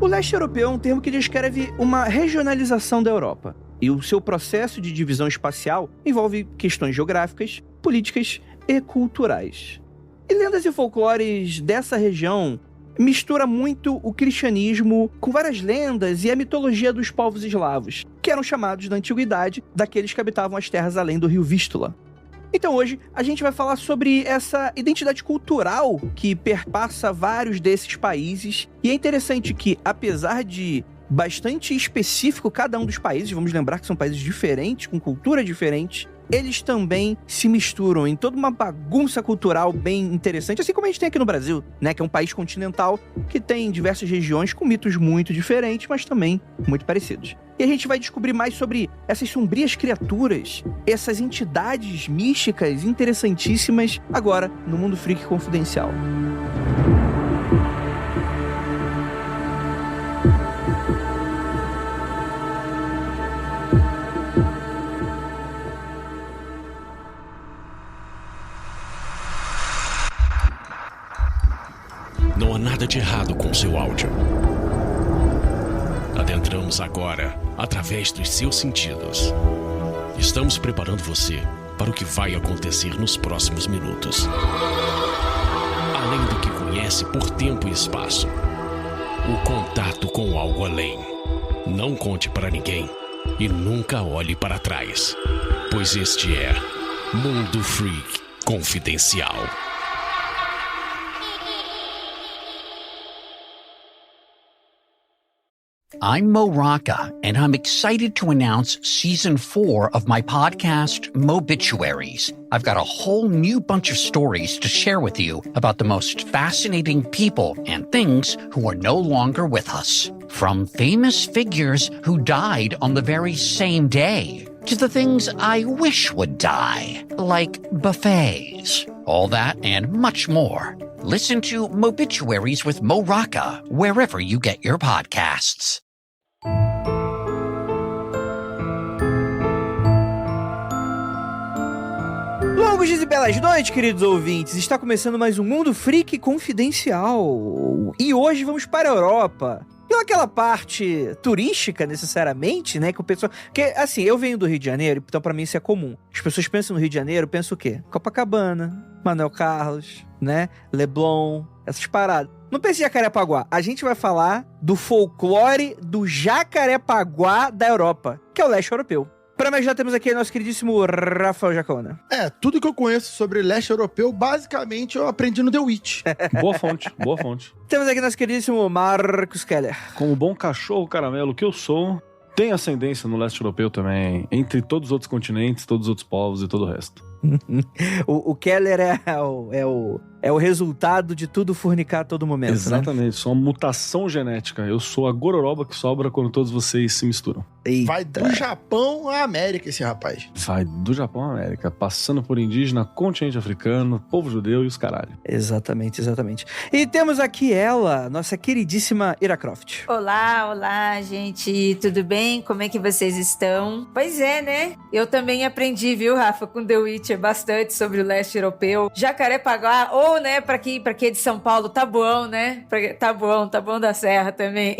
O leste europeu é um termo que descreve uma regionalização da Europa. E o seu processo de divisão espacial envolve questões geográficas, políticas e culturais. E lendas e folclores dessa região mistura muito o cristianismo com várias lendas e a mitologia dos povos eslavos, que eram chamados na antiguidade daqueles que habitavam as terras além do rio Vístula. Então hoje a gente vai falar sobre essa identidade cultural que perpassa vários desses países, e é interessante que, apesar de bastante específico cada um dos países, vamos lembrar que são países diferentes, com culturas diferentes, eles também se misturam em toda uma bagunça cultural bem interessante, assim como a gente tem aqui no Brasil, né, que é um país continental que tem diversas regiões com mitos muito diferentes, mas também muito parecidos. E a gente vai descobrir mais sobre essas sombrias criaturas, essas entidades místicas interessantíssimas, agora no Mundo Freak Confidencial. Não há nada de errado com seu áudio. Adentramos agora através dos seus sentidos. Estamos preparando você para o que vai acontecer nos próximos minutos. Além do que conhece por tempo e espaço, o contato com algo além. Não conte para ninguém e nunca olhe para trás, pois este é Mundo Freak Confidencial. I'm Mo Rocca, and I'm excited to announce Season 4 of my podcast, Mobituaries. I've got a whole new bunch of stories to share with you about the most fascinating people and things who are no longer with us. From famous figures who died on the very same day, to the things I wish would die, like buffets. All that and much more. Listen to Mobituaries with Mo Rocca wherever you get your podcasts. Longos dias e belas noites, queridos ouvintes. Está começando mais um Mundo Freak Confidencial. E hoje vamos para a Europa. Não aquela parte turística, necessariamente, né? Que o pessoal... Porque, assim, eu venho do Rio de Janeiro, então pra mim isso é comum. As pessoas pensam no Rio de Janeiro, pensam o quê? Copacabana, Manuel Carlos, né? Leblon, essas paradas. Não pense em Jacarepaguá. A gente vai falar do folclore do Jacarepaguá da Europa, que é o leste europeu. Para me ajudar, temos aqui nosso queridíssimo Rafael Jacona. Tudo que eu conheço sobre leste europeu, basicamente, eu aprendi no The Witch. Boa fonte, boa fonte. Temos aqui nosso queridíssimo Marcos Keller. Como bom cachorro caramelo que eu sou, tem ascendência no leste europeu também, entre todos os outros continentes, todos os outros povos e todo o resto. o Keller é o resultado de tudo fornicar a todo momento, exatamente, né? Sou uma mutação genética. Eu sou a gororoba que sobra quando todos vocês se misturam. Eita. Vai do Japão à América esse rapaz. Vai do Japão à América, passando por indígena, continente africano, povo judeu e os caralho. Exatamente, exatamente. E temos aqui ela, nossa queridíssima Ira Croft. Olá, gente, tudo bem? Como é que vocês estão? Pois é, né? Eu também aprendi, viu, Rafa, com The Witcher bastante sobre o leste europeu. Jacarepaguá, ou, né, pra quem é de São Paulo, Taboão, né? Taboão da Serra também.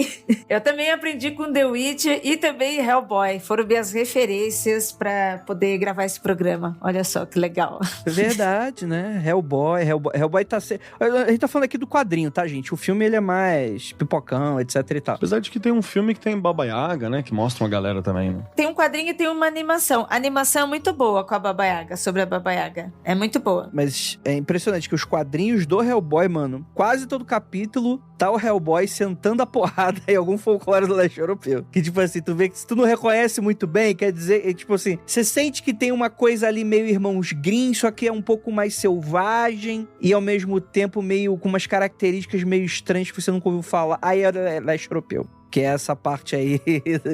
Eu também aprendi com The Witcher e também Hellboy. Foram minhas referências pra poder gravar esse programa. Olha só que legal. Verdade, né? Hellboy tá... A gente tá falando aqui do quadrinho, tá, gente? O filme, ele é mais pipocão, etc e tal. Apesar de que tem um filme que tem Baba Yaga, né? Que mostra uma galera também, né? Tem um quadrinho e tem uma animação. A animação é muito boa com a Baba Yaga, sobre a Baba Yaga. É muito boa. Mas é impressionante que os quadrinhos do Hellboy, mano, quase todo capítulo tá o Hellboy sentando a porrada em algum folclore do leste europeu. Que, tipo assim, tu vê que se tu não reconhece muito bem, quer dizer, tipo assim, você sente que tem uma coisa ali meio Irmãos Grimm, só que é um pouco mais selvagem e ao mesmo tempo meio com umas características meio estranhas que você nunca ouviu falar. Aí é leste europeu. Que é essa parte aí...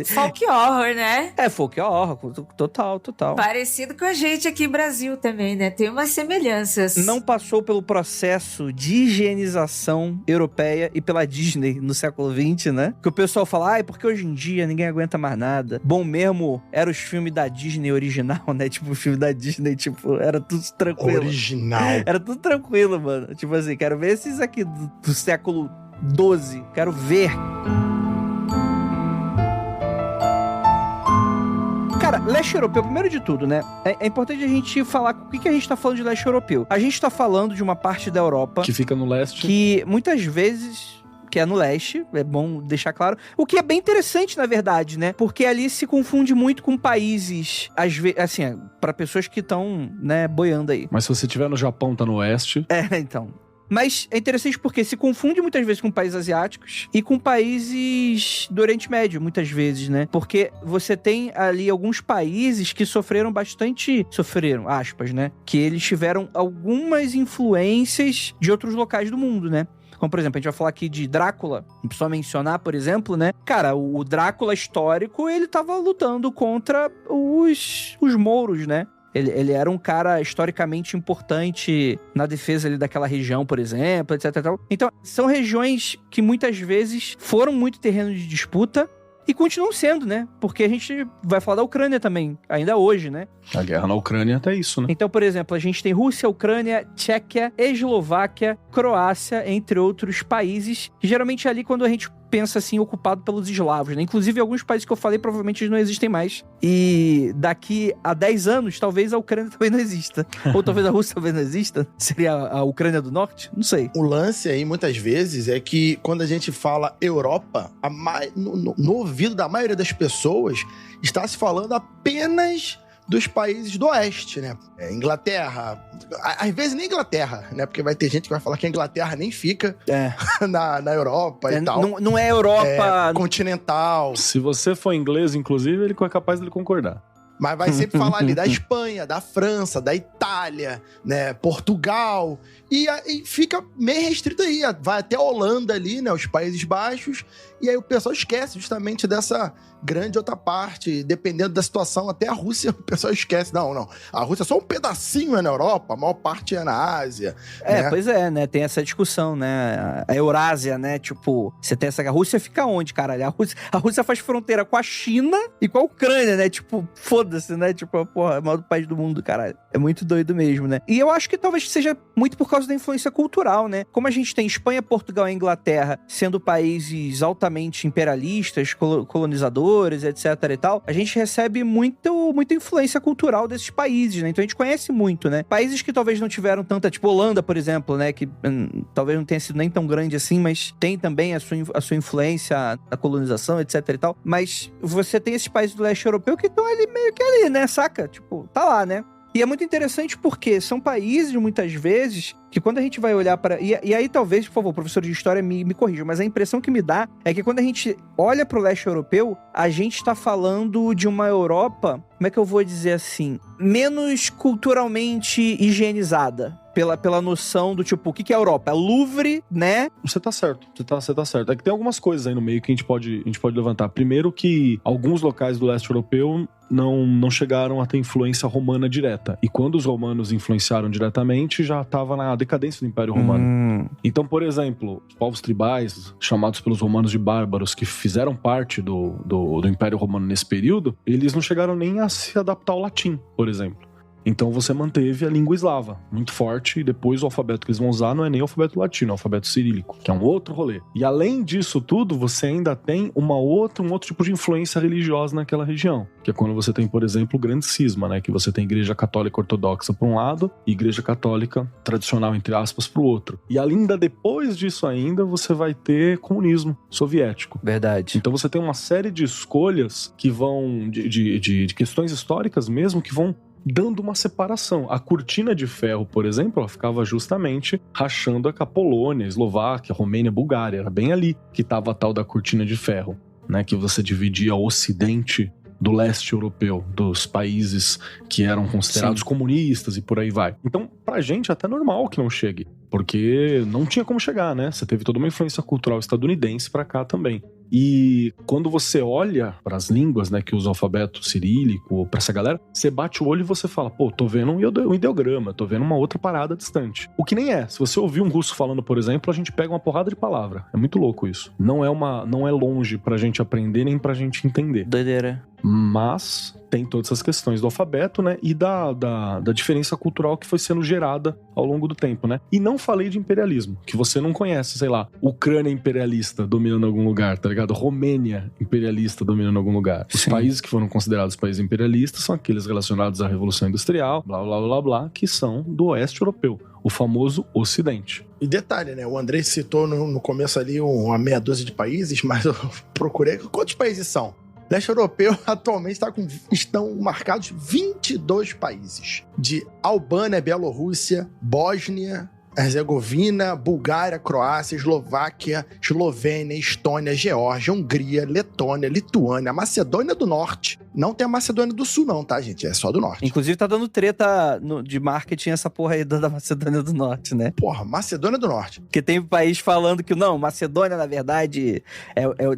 Folk horror, né? É, folk horror, total. Parecido com a gente aqui no Brasil também, né? Tem umas semelhanças. Não passou pelo processo de higienização europeia e pela Disney no século XX, né? Que o pessoal fala, é porque hoje em dia ninguém aguenta mais nada. Bom mesmo eram os filmes da Disney original, né? Tipo, o filme da Disney, tipo, era tudo tranquilo. Original. Era tudo tranquilo, mano. Tipo assim, quero ver esses aqui do século XII. Quero ver. Cara, leste europeu, primeiro de tudo, né? É importante a gente falar o que a gente tá falando de leste europeu. A gente tá falando de uma parte da Europa... Que fica no leste. Que muitas vezes... que é no leste, é bom deixar claro. O que é bem interessante, na verdade, né? Porque ali se confunde muito com países, às vezes, assim, para pessoas que estão, né, boiando aí. Mas se você estiver no Japão, tá no oeste. Então. Mas é interessante porque se confunde muitas vezes com países asiáticos e com países do Oriente Médio, muitas vezes, né? Porque você tem ali alguns países que sofreram, aspas, né? Que eles tiveram algumas influências de outros locais do mundo, né? Como, por exemplo, a gente vai falar aqui de Drácula, só mencionar, por exemplo, né? Cara, o Drácula histórico, ele tava lutando contra os mouros, né? Ele era um cara historicamente importante na defesa ali daquela região, por exemplo, etc. Então, são regiões que muitas vezes foram muito terreno de disputa e continuam sendo, né? Porque a gente vai falar da Ucrânia também, ainda hoje, né? A guerra na Ucrânia até isso, né? Então, por exemplo, a gente tem Rússia, Ucrânia, Tchequia, Eslováquia, Croácia, entre outros países, que geralmente é ali quando a gente pensa assim, ocupado pelos eslavos, né? Inclusive, alguns países que eu falei provavelmente não existem mais. E daqui a 10 anos, talvez a Ucrânia também não exista. Ou talvez a Rússia também não exista. Seria a Ucrânia do Norte? Não sei. O lance aí, muitas vezes, é que quando a gente fala Europa, no ouvido da maioria das pessoas, está se falando apenas dos países do oeste, né? Inglaterra, às vezes nem Inglaterra, né? Porque vai ter gente que vai falar que a Inglaterra nem fica na Europa e tal. Não é Europa... continental. Se você for inglês, inclusive, ele é capaz de concordar. Mas vai sempre falar ali da Espanha, da França, da Itália, né? Portugal. E fica meio restrito aí. Vai até a Holanda ali, né? Os Países Baixos. E aí o pessoal esquece justamente dessa grande outra parte. Dependendo da situação, até a Rússia, o pessoal esquece. Não. A Rússia é só um pedacinho na Europa. A maior parte é na Ásia. Né? Pois é, né? Tem essa discussão, né? A Eurásia, né? Tipo, você tem essa... A Rússia fica onde, caralho? A Rússia faz fronteira com a China e com a Ucrânia, né? Tipo, foda-se, né? Tipo, porra, é o maior país do mundo, caralho. É muito doido mesmo, né? E eu acho que talvez seja muito por causa da influência cultural, né? Como a gente tem Espanha, Portugal e Inglaterra sendo países altamente imperialistas, colonizadores, etc e tal, a gente recebe muita influência cultural desses países, né? Então a gente conhece muito, né? Países que talvez não tiveram tanta, tipo Holanda, por exemplo, né? Que talvez não tenha sido nem tão grande assim, mas tem também a sua influência na colonização, etc e tal. Mas você tem esses países do leste europeu que estão ali meio que ali, né? Saca? Tipo, tá lá, né? E é muito interessante porque são países, muitas vezes, que quando a gente vai olhar para... E aí, talvez, por favor, professor de história me corrija, mas a impressão que me dá é que quando a gente olha para o leste europeu, a gente está falando de uma Europa, como é que eu vou dizer assim, menos culturalmente higienizada. Pela noção do tipo, o que é a Europa? É Louvre, né? Você tá certo, você tá certo. É que tem algumas coisas aí no meio que a gente pode levantar. Primeiro que alguns locais do leste europeu não chegaram a ter influência romana direta. E quando os romanos influenciaram diretamente, já estava na decadência do Império Romano. Então, por exemplo, os povos tribais, chamados pelos romanos de bárbaros, que fizeram parte do Império Romano nesse período, eles não chegaram nem a se adaptar ao latim, por exemplo. Então você manteve a língua eslava muito forte, e depois o alfabeto que eles vão usar não é nem o alfabeto latino, é o alfabeto cirílico, que é um outro rolê. E além disso tudo, você ainda tem um outro tipo de influência religiosa naquela região, que é quando você tem, por exemplo, o grande cisma, né? Que você tem igreja católica ortodoxa para um lado e igreja católica tradicional, entre aspas, para o outro. E ainda depois disso ainda, você vai ter comunismo soviético. Verdade. Então você tem uma série de escolhas que vão, de questões históricas mesmo, que vão dando uma separação. A cortina de ferro, por exemplo, ela ficava justamente rachando a Polônia, a Eslováquia, a Romênia, a Bulgária. Era bem ali que estava a tal da cortina de ferro, né? Que você dividia o ocidente do leste europeu, dos países que eram considerados comunistas e por aí vai. Então, pra gente é até normal que não chegue, porque não tinha como chegar, né? Você teve toda uma influência cultural estadunidense pra cá também. E quando você olha para as línguas, né, que usa o alfabeto cirílico, para essa galera, você bate o olho e você fala, pô, tô vendo um ideograma, tô vendo uma outra parada distante. O que nem é. Se você ouvir um russo falando, por exemplo, a gente pega uma porrada de palavra. É muito louco isso. Não é longe pra gente aprender nem pra gente entender. Doideira. Mas tem todas essas questões do alfabeto, né? E da diferença cultural que foi sendo gerada ao longo do tempo, né? E não falei de imperialismo, que você não conhece, sei lá, Ucrânia imperialista dominando algum lugar, tá ligado? Romênia imperialista dominando algum lugar. Os países que foram considerados países imperialistas são aqueles relacionados à Revolução Industrial, blá, blá, blá, blá, que são do oeste europeu, o famoso Ocidente. E detalhe, né? O Andrei citou no começo ali uma meia dúzia de países, mas eu procurei. Quantos países são? O leste europeu atualmente estão marcados 22 países. De Albânia, Bielorrússia, Bósnia, Herzegovina, Bulgária, Croácia, Eslováquia, Eslovênia, Estônia, Geórgia, Hungria, Letônia, Lituânia, Macedônia do Norte. Não tem a Macedônia do Sul não, tá, gente? É só do Norte. Inclusive tá dando treta de marketing essa porra aí da Macedônia do Norte, né? Porra, Macedônia do Norte. Porque tem país falando que, não, Macedônia, na verdade,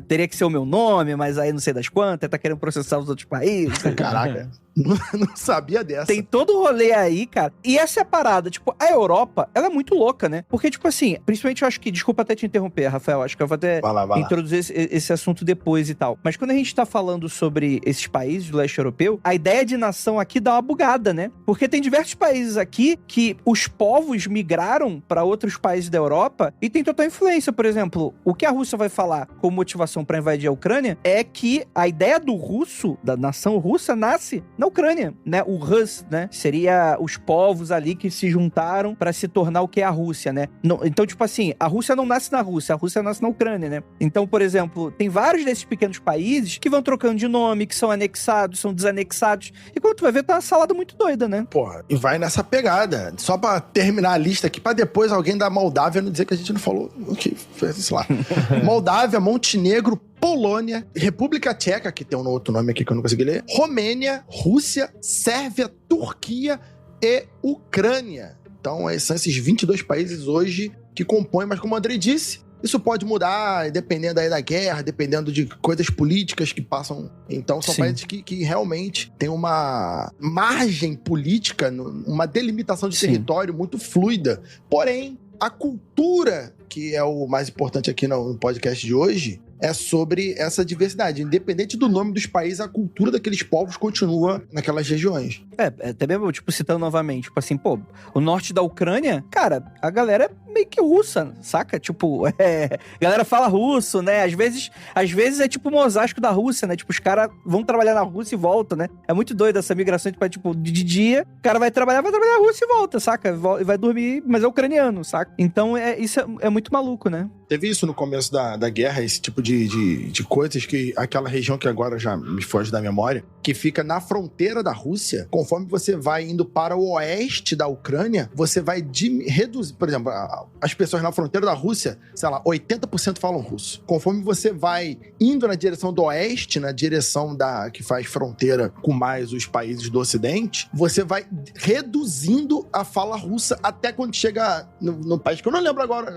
teria que ser o meu nome, mas aí não sei das quantas, tá querendo processar os outros países. Caraca, não sabia dessa. Tem todo o rolê aí, cara. E essa é a parada. Tipo, a Europa, ela é muito louca, né? Porque, tipo assim, principalmente eu acho que... Desculpa até te interromper, Rafael. Acho que eu vou até vai lá. introduzir esse assunto depois e tal. Mas quando a gente tá falando sobre esses países do leste europeu, a ideia de nação aqui dá uma bugada, né? Porque tem diversos países aqui que os povos migraram pra outros países da Europa e tem total influência. Por exemplo, o que a Rússia vai falar como motivação pra invadir a Ucrânia é que a ideia do russo, da nação russa, nasce na Ucrânia, né? O Rus, né? Seria os povos ali que se juntaram pra se tornar o que é a Rússia, né? Então, tipo assim, a Rússia não nasce na Rússia, a Rússia nasce na Ucrânia, né? Então, por exemplo, tem vários desses pequenos países que vão trocando de nome, que são anexados, são desanexados. E quando tu vai ver, tá uma salada muito doida, né? Porra, e vai nessa pegada. Só pra terminar a lista aqui, pra depois alguém da Moldávia não dizer que a gente não falou o que fez isso lá. Moldávia, Montenegro, Polônia, República Tcheca, que tem um outro nome aqui que eu não consegui ler, Romênia, Rússia, Sérvia, Turquia e Ucrânia. Então, são esses 22 países hoje que compõem, mas como o Andrei disse, isso pode mudar dependendo aí da guerra, dependendo de coisas políticas que passam. Então, são países que realmente têm uma margem política, uma delimitação de território muito fluida. Porém, a cultura, que é o mais importante aqui no podcast de hoje, é sobre essa diversidade. Independente do nome dos países, a cultura daqueles povos continua naquelas regiões. Até mesmo, tipo, citando novamente, tipo assim, pô, o norte da Ucrânia, cara, a galera é meio que russa, saca? Tipo, a galera fala russo, né? Às vezes é tipo o mosaico da Rússia, né? Tipo, os caras vão trabalhar na Rússia e voltam, né? É muito doido essa migração, tipo, de dia, o cara vai trabalhar na Rússia e volta, saca? E vai dormir, mas é ucraniano, saca? Então, isso é muito maluco, né? Teve isso no começo da guerra, esse tipo de coisas que... Aquela região que agora já me foge da memória, que fica na fronteira da Rússia, conforme você vai indo para o oeste da Ucrânia, você vai reduzir... Por exemplo, as pessoas na fronteira da Rússia, sei lá, 80% falam russo. Conforme você vai indo na direção do oeste, na direção que faz fronteira com mais os países do ocidente, você vai reduzindo a fala russa até quando chega no país que eu não lembro agora,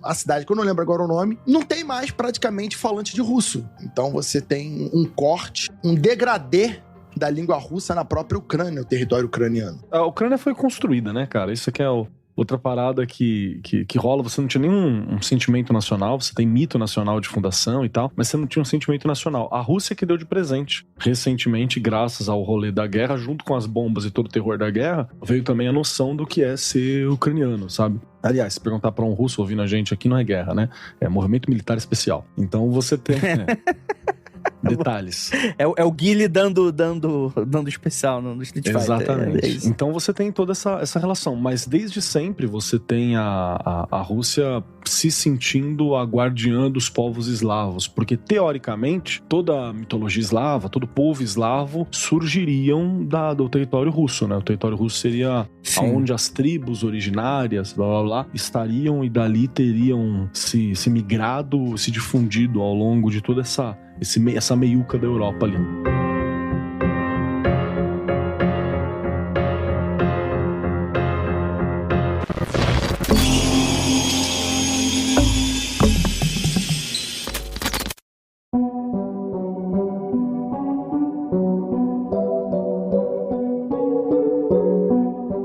a cidade que eu não lembro agora o nome, não tem mais praticamente falante de russo. Então você tem um corte, um degradê da língua russa na própria Ucrânia, o território ucraniano. A Ucrânia foi construída, né, cara? Isso aqui é outra parada que rola. Você não tinha nenhum sentimento nacional, você tem mito nacional de fundação e tal, mas você não tinha um sentimento nacional. A Rússia que deu de presente. Recentemente, graças ao rolê da guerra, junto com as bombas e todo o terror da guerra, veio também a noção do que é ser ucraniano, sabe? Aliás, se perguntar pra um russo ouvindo a gente aqui, não é guerra, né? É movimento militar especial. Então você tem... detalhes. É o Guile dando especial no Street Fighter. Exatamente. Então você tem toda essa relação. Mas desde sempre você tem a Rússia se sentindo a guardiã dos povos eslavos. Porque, teoricamente, toda a mitologia eslava, todo povo eslavo surgiriam do território russo, né? O território russo seria onde as tribos originárias, blá blá blá, estariam e dali teriam se migrado, se difundido ao longo de toda essa meiuca da Europa ali.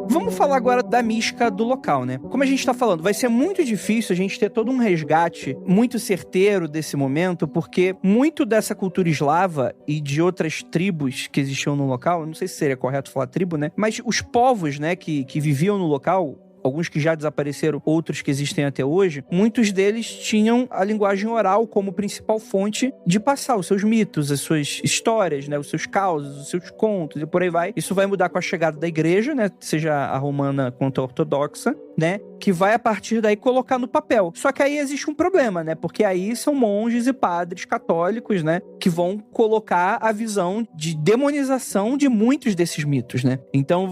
Vamos falar agora da mística do local, né? Como a gente tá falando, vai ser muito difícil a gente ter todo um resgate muito certeiro desse momento, porque muito dessa cultura eslava e de outras tribos que existiam no local, não sei se seria correto falar tribo, né? Mas os povos, né, que viviam no local, alguns que já desapareceram, outros que existem até hoje, muitos deles tinham a linguagem oral como principal fonte de passar os seus mitos, as suas histórias, né, os seus causos, os seus contos e por aí vai. Isso vai mudar com a chegada da igreja, né, seja a romana quanto a ortodoxa, né, que vai a partir daí colocar no papel. Só que aí existe um problema, né, porque aí são monges e padres católicos, né, que vão colocar a visão de demonização de muitos desses mitos, né. Então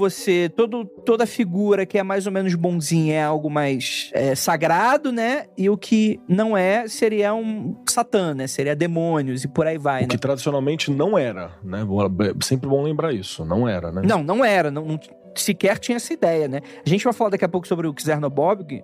toda figura que é mais ou menos bonzinha é algo mais sagrado, né, e o que não é seria um satã, né, seria demônios e por aí vai, né. O que tradicionalmente não era, né, sempre bom lembrar isso, não era, né. Não era, não sequer tinha essa ideia, né? A gente vai falar daqui a pouco sobre o Czernobog.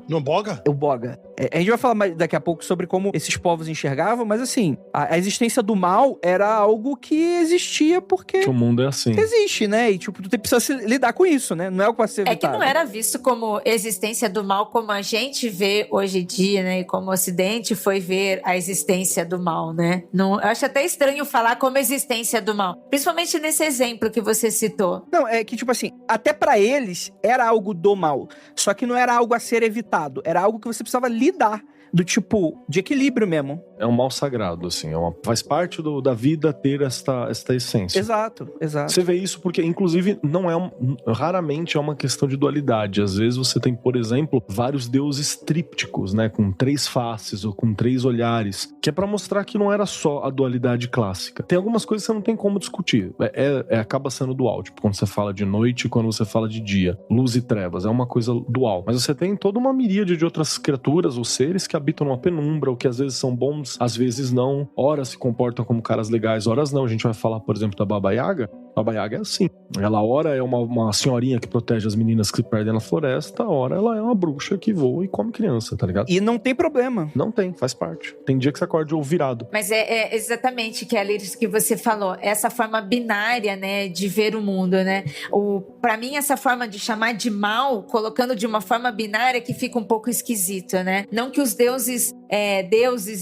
No Boga? O Boga. A gente vai falar daqui a pouco sobre como esses povos enxergavam, mas assim, a existência do mal era algo que existia porque... Que o mundo é assim. Existe, né? E tipo, tu precisa lidar com isso, né? Não é o que vai ser evitado. É que não era visto como existência do mal como a gente vê hoje em dia, né? E como o Ocidente foi ver a existência do mal, né? Não, eu acho até estranho falar como existência do mal. Principalmente nesse exemplo que você citou. Não, é que tipo assim, até pra eles era algo do mal. Só que não era algo a ser evitado. Era algo que você precisava lidar. Do tipo, de equilíbrio mesmo. É um mal sagrado, assim. Faz parte da vida ter esta essência. Exato. Você vê isso porque, inclusive, raramente é uma questão de dualidade. Às vezes você tem, por exemplo, vários deuses trípticos, né? Com 3 faces ou com 3 olhares. Que é pra mostrar que não era só a dualidade clássica. Tem algumas coisas que você não tem como discutir. Acaba sendo dual. Tipo, quando você fala de noite e quando você fala de dia. Luz e trevas. É uma coisa dual. Mas você tem toda uma miríade de outras criaturas ou seres que habitam numa penumbra, ou que às vezes são bons, às vezes não. Horas se comportam como caras legais, horas não. A gente vai falar, por exemplo, da Baba Yaga. Baba Yaga é assim. Ela, ora, é uma senhorinha que protege as meninas que se perdem na floresta, ora, ela é uma bruxa que voa e come criança, tá ligado? E não tem problema. Não tem, faz parte. Tem dia que você acorda de ovo virado. Mas é exatamente, Kelly, isso que você falou. Essa forma binária, né, de ver o mundo, né? Pra mim, essa forma de chamar de mal, colocando de uma forma binária que fica um pouco esquisito, né? Não que os deuses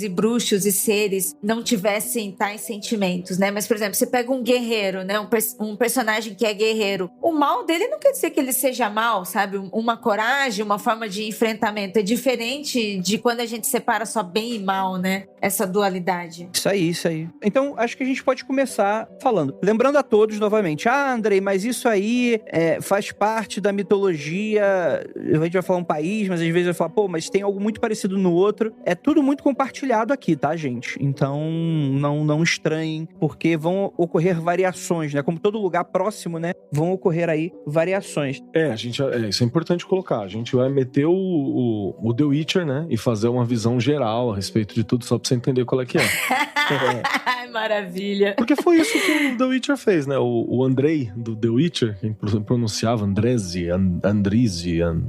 e bruxos e seres não tivessem tais sentimentos, né? Mas, por exemplo, você pega um guerreiro, né? Um personagem que é guerreiro. O mal dele não quer dizer que ele seja mal, sabe? Uma coragem, uma forma de enfrentamento. É diferente de quando a gente separa só bem e mal, né? Essa dualidade. Isso aí. Então, acho que a gente pode começar falando. Lembrando a todos, novamente. Andrei, mas isso aí faz parte da mitologia. A gente vai falar um país, mas às vezes vai falar, mas tem algo muito parecido no outro. É tudo muito compartilhado aqui, tá, gente? Então, não estranhem, porque vão ocorrer variações, né? Como todo lugar próximo, né? Vão ocorrer aí variações. Isso é importante colocar. A gente vai meter o The Witcher, né? E fazer uma visão geral a respeito de tudo, só pra você entender qual é que é. Maravilha. Porque foi isso que o The Witcher fez, né? O Andrei, do The Witcher, quem pronunciava Andrezi,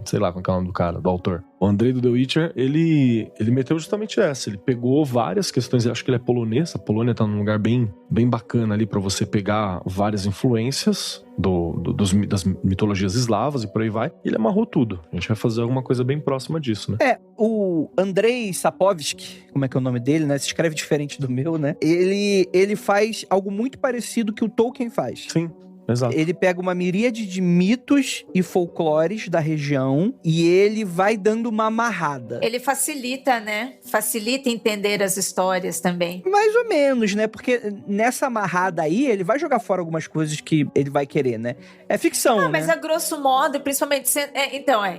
sei lá qual é o nome do cara, do autor. O Andrei do The Witcher, ele meteu justamente essa. Ele pegou várias questões, acho que ele é polonês. A Polônia tá num lugar bem bacana ali pra você pegar várias influências das mitologias eslavas e por aí vai. Ele amarrou tudo. A gente vai fazer alguma coisa bem próxima disso, né? O Andrei Sapkowski, como é que é o nome dele, né? Se escreve diferente do meu, né? Ele faz algo muito parecido que o Tolkien faz. Sim. Exato. Ele pega uma miríade de mitos e folclores da região e ele vai dando uma amarrada. Ele facilita, né? Facilita entender as histórias também. Mais ou menos, né? Porque nessa amarrada aí, ele vai jogar fora algumas coisas que ele vai querer, né? É ficção, né? Mas a grosso modo, principalmente sendo...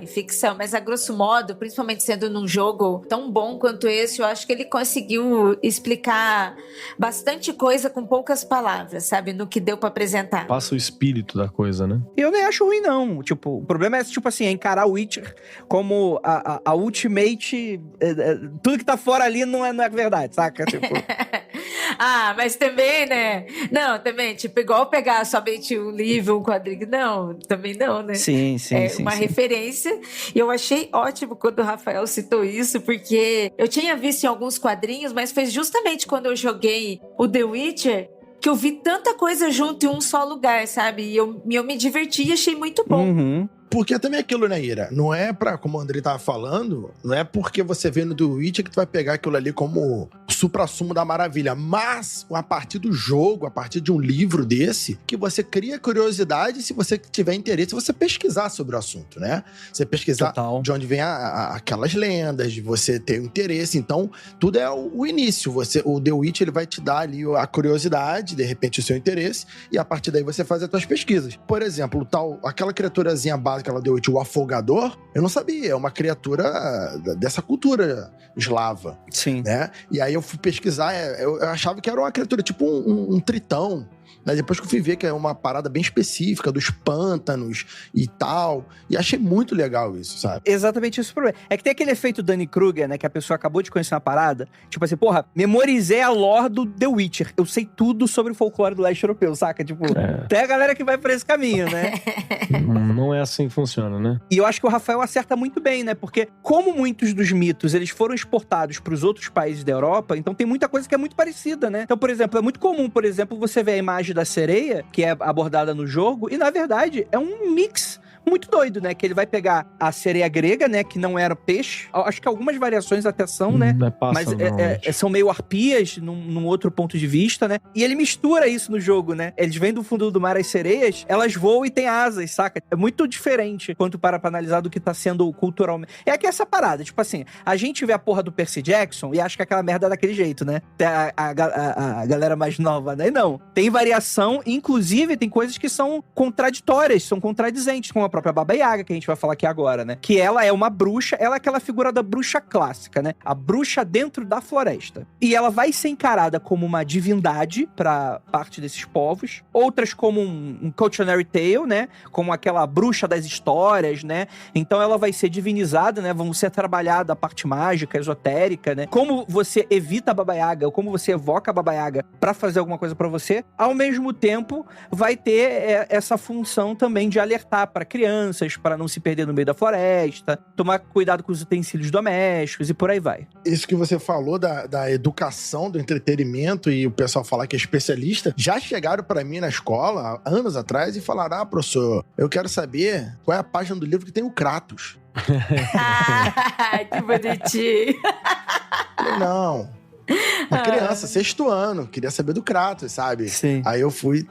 ficção, mas a grosso modo, principalmente sendo num jogo tão bom quanto esse, eu acho que ele conseguiu explicar bastante coisa com poucas palavras, sabe? No que deu pra apresentar. Passa o espírito da coisa, né? Eu nem acho ruim, não. Tipo, o problema é, tipo assim, encarar o Witcher como a ultimate... tudo que tá fora ali não é verdade, saca? Tipo... mas também, né? Não, também, tipo, igual pegar somente um livro, um quadrinho. Não, também não, né? Sim. Uma referência. E eu achei ótimo quando o Rafael citou isso, porque eu tinha visto em alguns quadrinhos, mas foi justamente quando eu joguei o The Witcher que eu vi tanta coisa junto em um só lugar, sabe? E eu me diverti e achei muito bom. Uhum. Porque também é aquilo, né, Ira? Não é pra, como o Andrei tava falando, não é porque você vê no The Witcher que tu vai pegar aquilo ali como suprassumo da maravilha. Mas, a partir do jogo, a partir de um livro desse, que você cria curiosidade, se você tiver interesse, você pesquisar sobre o assunto, né? Você pesquisar Total. de onde vem aquelas lendas, de você ter um interesse. Então, tudo é o início. O The Witcher, ele vai te dar ali a curiosidade, de repente o seu interesse, e a partir daí você faz as suas pesquisas. Por exemplo, aquela criaturazinha básica, ela deu o afogador, eu não sabia, é uma criatura dessa cultura eslava, Sim. né? E aí eu fui pesquisar, eu achava que era uma criatura tipo um tritão, né? Depois que eu fui ver que é uma parada bem específica dos pântanos e tal, e achei muito legal isso, sabe? Exatamente esse o problema. É que tem aquele efeito Danny Kruger, né? Que a pessoa acabou de conhecer uma parada. Tipo assim, porra, memorizei a lore do The Witcher. Eu sei tudo sobre o folclore do leste europeu, saca? Tipo, tem a galera que vai por esse caminho, né? Não é assim que funciona, né? E eu acho que o Rafael acerta muito bem, né? Porque como muitos dos mitos, eles foram exportados para os outros países da Europa, então tem muita coisa que é muito parecida, né? Então, por exemplo, é muito comum, por exemplo, você ver a imagem da sereia, que é abordada no jogo, e na verdade é um mix muito doido, né? Que ele vai pegar a sereia grega, né? Que não era peixe. Acho que algumas variações até são, né? Não é pássaro, mas são meio arpias, num outro ponto de vista, né? E ele mistura isso no jogo, né? Eles vêm do fundo do mar as sereias, elas voam e têm asas, saca? É muito diferente quanto para analisar do que tá sendo culturalmente. É que essa parada, tipo assim, a gente vê a porra do Percy Jackson e acha que aquela merda é daquele jeito, né? A galera mais nova, né? E não. Tem variação, inclusive tem coisas que são contraditórias, são contradizentes, como a própria Baba Yaga, que a gente vai falar aqui agora, né? Que ela é uma bruxa, ela é aquela figura da bruxa clássica, né? A bruxa dentro da floresta. E ela vai ser encarada como uma divindade pra parte desses povos, outras como um cautionary tale, né? Como aquela bruxa das histórias, né? Então ela vai ser divinizada, né? Vão ser trabalhada a parte mágica, esotérica, né? Como você evita a Baba Yaga, ou como você evoca a Baba Yaga pra fazer alguma coisa pra você, ao mesmo tempo vai ter essa função também de alertar pra crianças, para não se perder no meio da floresta, tomar cuidado com os utensílios domésticos e por aí vai. Isso que você falou da educação, do entretenimento e o pessoal falar que é especialista, já chegaram pra mim na escola, anos atrás, e falaram, professor, eu quero saber qual é a página do livro que tem o Kratos. Que bonitinho. Falei, não... Uma criança, 6º ano, queria saber do Kratos, sabe? Sim. Aí eu fui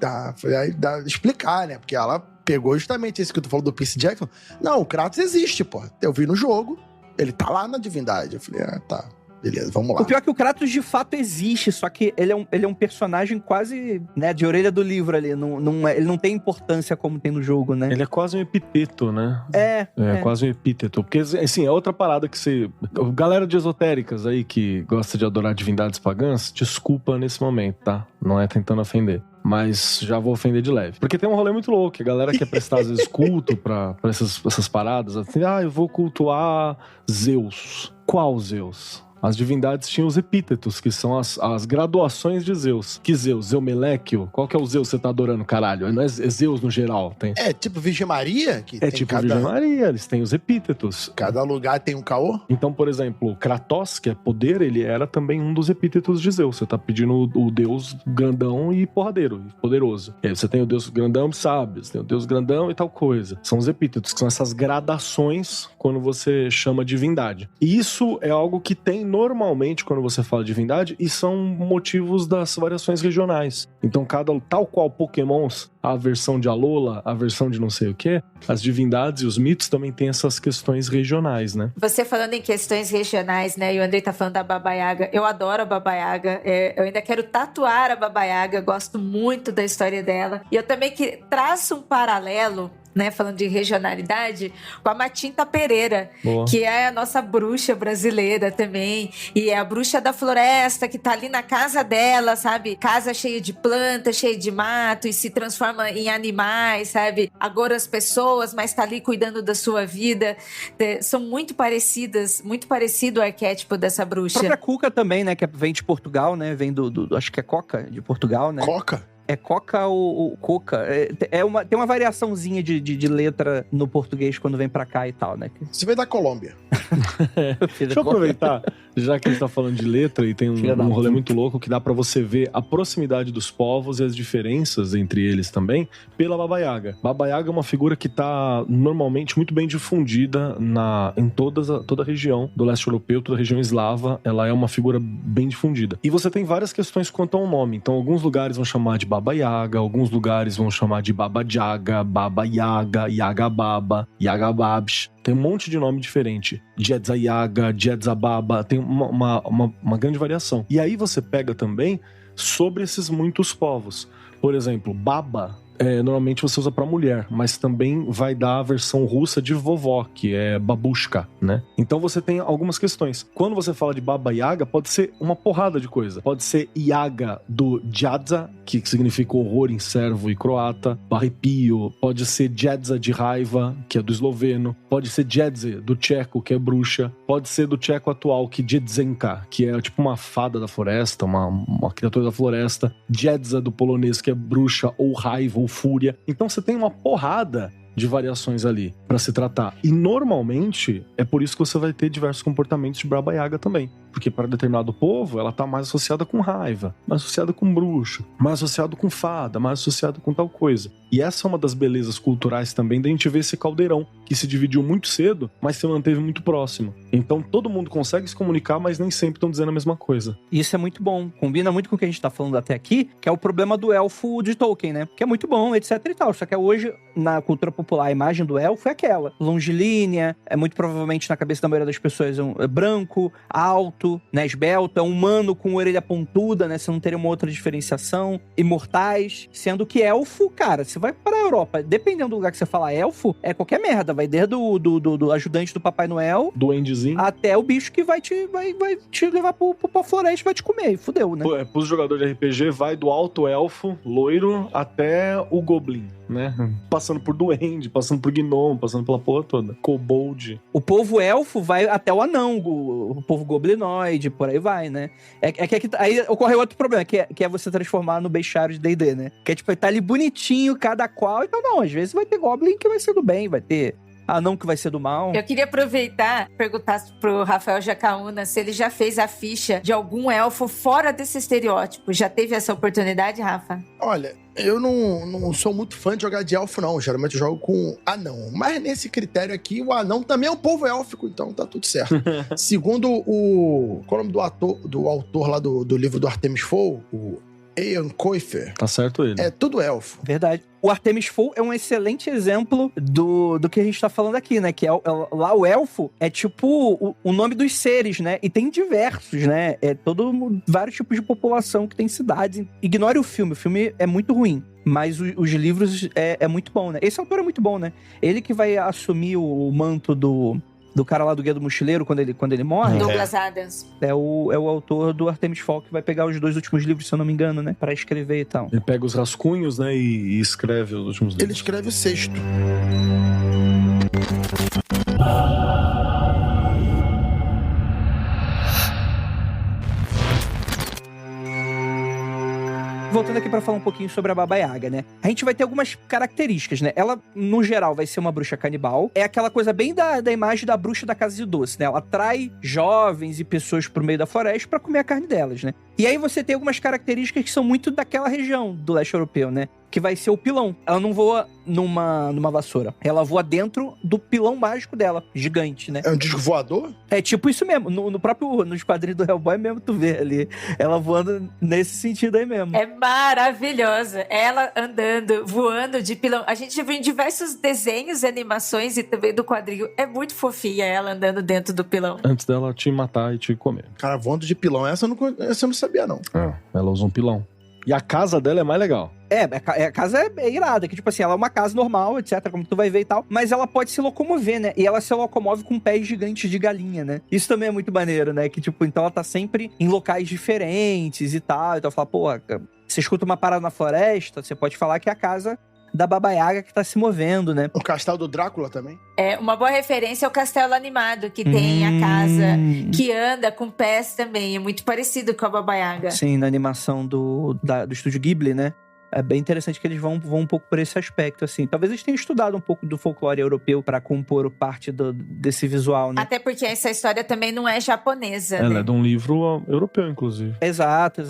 explicar, né? Porque ela pegou justamente isso que tu falou do Percy Jackson. Não, o Kratos existe, pô. Eu vi no jogo, ele tá lá na divindade. Eu falei, tá, beleza, vamos lá. O pior é que o Kratos de fato existe, só que ele é um personagem quase, né, de orelha do livro ali. Ele não tem importância como tem no jogo, né? Ele é quase um epíteto, né? É quase um epíteto. Porque, assim, é outra parada que você... Galera de esotéricas aí que gosta de adorar divindades pagãs, desculpa nesse momento, tá? Não é tentando ofender. Mas já vou ofender de leve. Porque tem um rolê muito louco. A galera quer prestar, às vezes, culto pra essas paradas. Assim, eu vou cultuar Zeus. Qual Zeus? As divindades tinham os epítetos, que são as graduações de Zeus. Que Zeus? Zeumeléquio? Qual que é o Zeus que você tá adorando, caralho? Não é Zeus no geral? Tem... É tipo Virgem Maria? Que é tipo Virgem Maria, eles têm os epítetos. Cada lugar tem um caô? Então, por exemplo, Kratos, que é poder, ele era também um dos epítetos de Zeus. Você tá pedindo o deus grandão e porradeiro, e poderoso. E aí você tem o deus grandão e sábio, você tem o deus grandão e tal coisa. São os epítetos, que são essas gradações quando você chama divindade. E isso é algo que tem normalmente quando você fala divindade, e são motivos das variações regionais. Então, tal qual Pokémons, a versão de Alola, a versão de não sei o que, as divindades e os mitos também têm essas questões regionais, né? Você falando em questões regionais, né, e o Andrei tá falando da Baba Yaga, eu adoro a Baba Yaga, eu ainda quero tatuar a Baba Yaga, gosto muito da história dela, e eu também traço um paralelo, né, falando de regionalidade, com a Matinta Pereira, Boa. Que é a nossa bruxa brasileira também, e é a bruxa da floresta que tá ali na casa dela, sabe? Casa cheia de plantas, cheia de mato, e se transforma em animais, sabe? Agora as pessoas, mas tá ali cuidando da sua vida. São muito parecidas, muito parecido o arquétipo dessa bruxa. A própria Cuca também, né, que vem de Portugal, né, vem do acho que é Coca, de Portugal, né? Coca? É Coca ou Coca? Tem uma variaçãozinha de letra no português quando vem pra cá e tal, né? Você veio da Colômbia. Deixa eu aproveitar. Já que a gente tá falando de letra, e tem um rolê muito louco que dá pra você ver a proximidade dos povos e as diferenças entre eles também pela Baba Yaga. Baba Yaga é uma figura que tá normalmente muito bem difundida em toda a região do leste europeu, toda a região eslava. Ela é uma figura bem difundida. E você tem várias questões quanto ao nome. Então, alguns lugares vão chamar de Baba Yaga, alguns lugares vão chamar de Baba Jaga, Baba Yaga, Yaga Baba, Yaga Babsh. Tem um monte de nome diferente. Jedza Yaga, Jedza Baba, tem uma grande variação. E aí você pega também sobre esses muitos povos. Por exemplo, Baba, normalmente você usa pra mulher, mas também vai dar a versão russa de vovó, que é babushka, né? Então você tem algumas questões. Quando você fala de Baba Yaga, pode ser uma porrada de coisa. Pode ser Yaga do Jadza, que significa horror em servo e croata, arrepio. Pode ser Jedza de raiva, que é do esloveno. Pode ser Jedze do tcheco, que é bruxa. Pode ser do tcheco atual, que é Jedzenka, que é tipo uma fada da floresta, uma criatura da floresta. Jedza do polonês, que é bruxa ou raiva ou fúria. Então você tem uma porrada de variações ali pra se tratar. E normalmente é por isso que você vai ter diversos comportamentos de Baba Yaga também. Porque para determinado povo, ela tá mais associada com raiva, mais associada com bruxo, mais associada com fada, mais associada com tal coisa. E essa é uma das belezas culturais também da gente ver esse caldeirão, que se dividiu muito cedo, mas se manteve muito próximo. Então todo mundo consegue se comunicar, mas nem sempre estão dizendo a mesma coisa. Isso é muito bom. Combina muito com o que a gente tá falando até aqui, que é o problema do elfo de Tolkien, né? Que é muito bom, etc e tal. Só que hoje, na cultura popular, a imagem do elfo é aquela. Longilínea, muito provavelmente na cabeça da maioria das pessoas é branco, alto, né, esbelto, é humano com orelha pontuda, né? Você não teria uma outra diferenciação. Imortais. Sendo que elfo, cara, você vai para a Europa, dependendo do lugar que você fala elfo, é qualquer merda. Vai desde do ajudante do Papai Noel, duendezinho, até o bicho que vai te levar pra floresta e vai te comer. Fudeu, né? Pros jogadores de RPG, vai do alto elfo, loiro, até o goblin, né? Passando por duende, passando por gnomo, passando pela porra toda. Kobold. O povo elfo vai até o anão, o povo goblinoide, por aí vai, né? Aí ocorre outro problema, que é você transformar no bestiário de D&D, né? Que é tipo, tá ali bonitinho, cada qual. Então não, às vezes vai ter goblin que vai ser do bem, vai ter anão que vai ser do mal. Eu queria aproveitar e perguntar pro Rafael Jacaúna se ele já fez a ficha de algum elfo fora desse estereótipo. Já teve essa oportunidade, Rafa? Olha, eu não sou muito fã de jogar de elfo, não. Geralmente eu jogo com anão. Mas nesse critério aqui, o anão também é um povo élfico, então tá tudo certo. Segundo qual é o nome do autor lá do livro do Artemis Fowl? O Ian Coifer. Tá certo ele. É tudo elfo. Verdade. O Artemis Fowl é um excelente exemplo do que a gente tá falando aqui, né? Que lá o elfo é tipo o nome dos seres, né? E tem diversos, né? Vários tipos de população que tem cidades. Ignore o filme é muito ruim. Mas os livros é muito bom, né? Esse autor é muito bom, né? Ele que vai assumir o manto do cara lá do Guia do Mochileiro, quando ele morre. Douglas Adams. É o autor do Artemis Fowl que vai pegar os 2 últimos livros, se eu não me engano, né? Pra escrever e tal. Ele pega os rascunhos, né? E escreve os últimos livros. Ele escreve o 6º. Voltando aqui pra falar um pouquinho sobre a Baba Yaga, né? A gente vai ter algumas características, né? Ela, no geral, vai ser uma bruxa canibal. É aquela coisa bem da imagem da bruxa da Casa de Doce, né? Ela atrai jovens e pessoas pro meio da floresta pra comer a carne delas, né? E aí você tem algumas características que são muito daquela região do leste europeu, né? Que vai ser o pilão. Ela não voa numa vassoura. Ela voa dentro do pilão mágico dela, gigante, né? É um disco voador? É tipo isso mesmo. Nos quadrinhos do Hellboy mesmo, tu vê ali. Ela voando nesse sentido aí mesmo. É maravilhosa. Ela andando, voando de pilão. A gente já viu em diversos desenhos, animações e também do quadrinho. É muito fofinha ela andando dentro do pilão. Antes dela te matar e te comer. Cara, voando de pilão. Essa eu não sabia, não. Ela usa um pilão. E a casa dela é mais legal. A casa é irada, que tipo assim, ela é uma casa normal, etc, como tu vai ver e tal, mas ela pode se locomover, né? E ela se locomove com pés gigantes de galinha, né? Isso também é muito maneiro, né? Que tipo, então ela tá sempre em locais diferentes e tal, então fala, pô, você escuta uma parada na floresta, você pode falar que é a casa da Baba Yaga que tá se movendo, né? O castelo do Drácula também. É, uma boa referência é o Castelo Animado, que tem a casa que anda com pés também. É muito parecido com a Baba Yaga. Sim, na animação do estúdio Ghibli, né? É bem interessante que eles vão um pouco por esse aspecto, assim. Talvez eles tenham estudado um pouco do folclore europeu pra compor parte desse visual, né? Até porque essa história também não é japonesa, Ela né? é de um livro europeu, inclusive. Exato.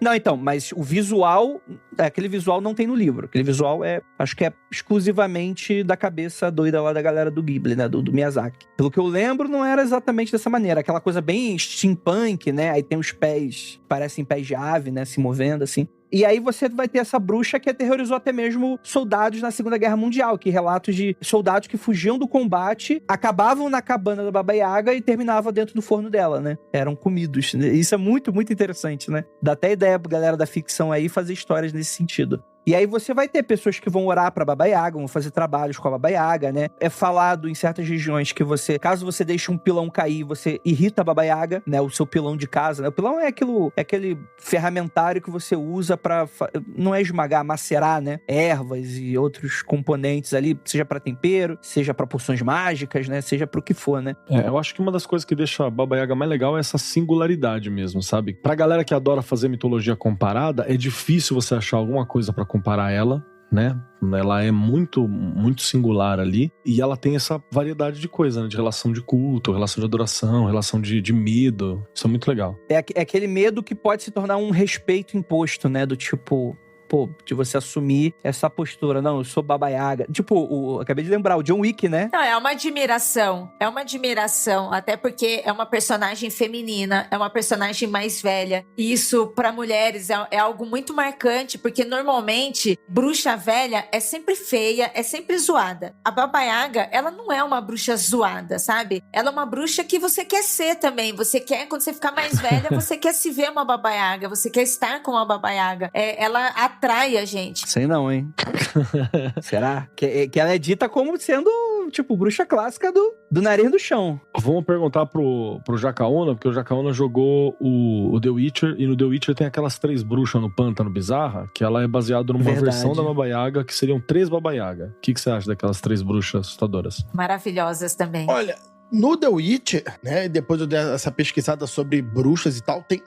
Não, então, mas o visual, aquele visual não tem no livro. Aquele visual acho que é exclusivamente da cabeça doida lá da galera do Ghibli, né? Do Miyazaki. Pelo que eu lembro, não era exatamente dessa maneira. Aquela coisa bem steampunk, né? Aí tem os pés, parecem pés de ave, né? Se movendo, assim. E aí você vai ter essa bruxa que aterrorizou até mesmo soldados na Segunda Guerra Mundial, que relatos de soldados que fugiam do combate, acabavam na cabana da Baba Yaga e terminavam dentro do forno dela, né? Eram comidos. Isso é muito, muito interessante, né? Dá até ideia pra galera da ficção aí fazer histórias nesse sentido. E aí você vai ter pessoas que vão orar pra Baba Yaga, vão fazer trabalhos com a Baba Yaga, né? É falado em certas regiões que caso você deixe um pilão cair, você irrita a Baba Yaga, né? O seu pilão de casa, né? O pilão é aquele ferramentário que você usa pra, não é esmagar, macerar, né? Ervas e outros componentes ali, seja pra tempero, seja pra poções mágicas, né? Seja pro que for, né? Eu acho que uma das coisas que deixa a Baba Yaga mais legal é essa singularidade mesmo, sabe? Pra galera que adora fazer mitologia comparada, é difícil você achar alguma coisa pra comparar ela, né? Ela é muito, muito singular ali e ela tem essa variedade de coisa, né? De relação de culto, relação de adoração, relação de medo. Isso é muito legal. É aquele medo que pode se tornar um respeito imposto, né? Do tipo... de você assumir essa postura. Não, eu sou Baba Yaga. Tipo, acabei de lembrar, o John Wick, né? Não, é uma admiração. É uma admiração, até porque é uma personagem feminina, é uma personagem mais velha. E isso, pra mulheres, é algo muito marcante, porque normalmente, bruxa velha é sempre feia, é sempre zoada. A Baba Yaga, ela não é uma bruxa zoada, sabe? Ela é uma bruxa que você quer ser também. Você quer, quando você ficar mais velha, você quer se ver uma Baba Yaga, você quer estar com uma Baba Yaga. Ela atrai a gente. Sei não, hein? Será? Que ela é dita como sendo, tipo, bruxa clássica do nariz do chão. Vamos perguntar pro Jacaúna, porque o Jacaúna jogou o The Witcher, e no The Witcher tem aquelas 3 bruxas no pântano bizarra, que ela é baseada numa versão da Baba Yaga, que seriam 3 Baba Yaga. O que você acha daquelas 3 bruxas assustadoras? Maravilhosas também. Olha, no The Witcher, né, depois eu dei essa pesquisada sobre bruxas e tal, tem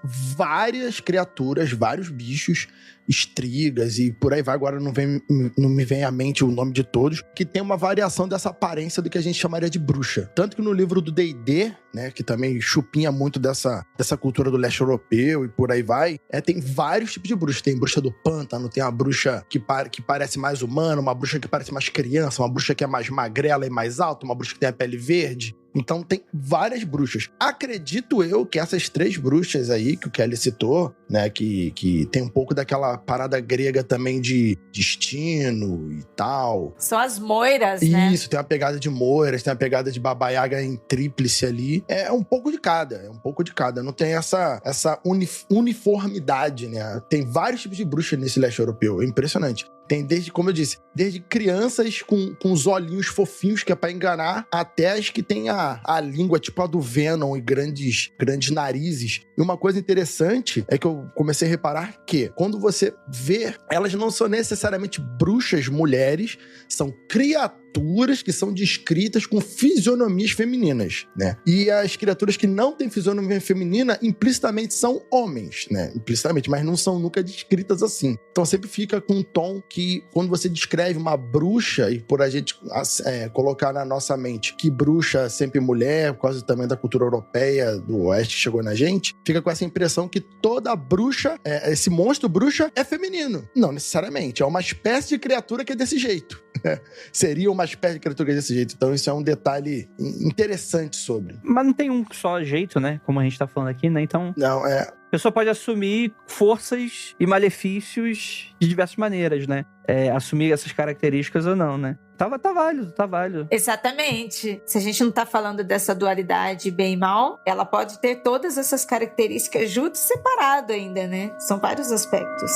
várias criaturas, vários bichos, estrigas e por aí vai. Agora não me vem à mente o nome de todos, que tem uma variação dessa aparência do que a gente chamaria de bruxa. Tanto que no livro do D&D, né, que também chupinha muito dessa cultura do leste europeu e por aí vai, tem vários tipos de bruxa. Tem bruxa do pântano, tem a bruxa que parece mais humana, uma bruxa que parece mais criança, uma bruxa que é mais magrela e mais alta, uma bruxa que tem a pele verde. Então tem várias bruxas. Acredito eu que essas 3 bruxas aí que o Kelly citou, né, que tem um pouco daquela parada grega também de destino e tal. São as moiras, né? Isso, tem uma pegada de moiras, tem uma pegada de Baba Yaga em tríplice ali. É um pouco de cada, Não tem essa uniformidade, né? Tem vários tipos de bruxas nesse leste europeu, é impressionante. Tem desde, como eu disse, desde crianças com os olhinhos fofinhos, que é pra enganar, até as que tem a língua tipo a do Venom e grandes narizes. E uma coisa interessante é que eu comecei a reparar que, quando você vê, elas não são necessariamente bruxas mulheres, são criaturas que são descritas com fisionomias femininas, né? E as criaturas que não têm fisionomia feminina implicitamente são homens, né? Implicitamente, mas não são nunca descritas assim. Então sempre fica com um tom que, quando você descreve uma bruxa, e por a gente colocar na nossa mente que bruxa é sempre mulher, por causa também da cultura europeia do oeste que chegou na gente, fica com essa impressão que toda bruxa, esse monstro bruxa, é feminino. Não necessariamente, é uma espécie de criatura que é desse jeito. Seria uma espécie de criatura que é desse jeito. Então isso é um detalhe interessante sobre. Mas não tem um só jeito, né? Como a gente tá falando aqui, né? Então... Não, A pessoa pode assumir forças e malefícios de diversas maneiras, né? Assumir essas características ou não, né? Tá válido. Exatamente. Se a gente não tá falando dessa dualidade bem e mal, ela pode ter todas essas características junto e separado ainda, né? São vários aspectos.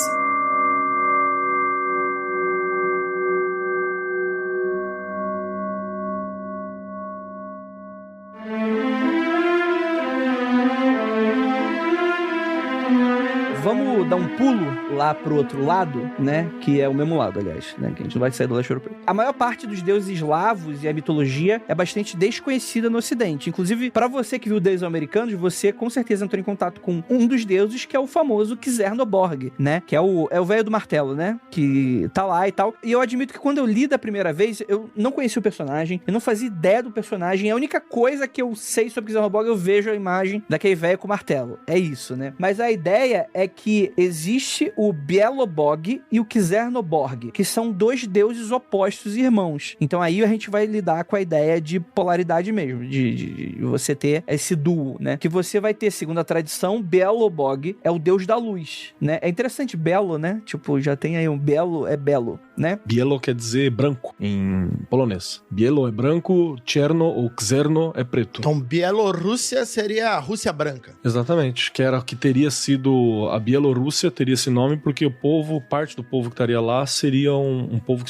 Vamos dar um pulo lá pro outro lado, né? Que é o mesmo lado, aliás, né? Que a gente não vai sair do leste europeu. A maior parte dos deuses eslavos e a mitologia é bastante desconhecida no ocidente. Inclusive, pra você que viu Deuses Americanos, você com certeza entrou em contato com um dos deuses, que é o famoso Cizerno-Borg, né? Que é o velho do martelo, né? Que tá lá e tal. E eu admito que quando eu li da primeira vez, eu não conhecia o personagem, eu não fazia ideia do personagem. A única coisa que eu sei sobre Cizerno-Borg, eu vejo a imagem daquele velho com martelo. É isso, né? Mas a ideia é que existe o Bielo-Bog e o Cizerno-Borg, que são dois deuses opostos e irmãos. Então aí a gente vai lidar com a ideia de polaridade mesmo, de você ter esse duo, né? Que você vai ter, segundo a tradição, Bielo-Bog é o deus da luz, né? É interessante, belo, né? Tipo, já tem aí um belo, é belo, né? Bielo quer dizer branco em polonês. Bielo é branco, Cherno ou Czerno é preto. Então, Bielorrússia seria a Rússia branca. Exatamente, que era que teria sido a Bielorrússia, teria esse nome porque o povo, parte do povo que estaria lá seria um povo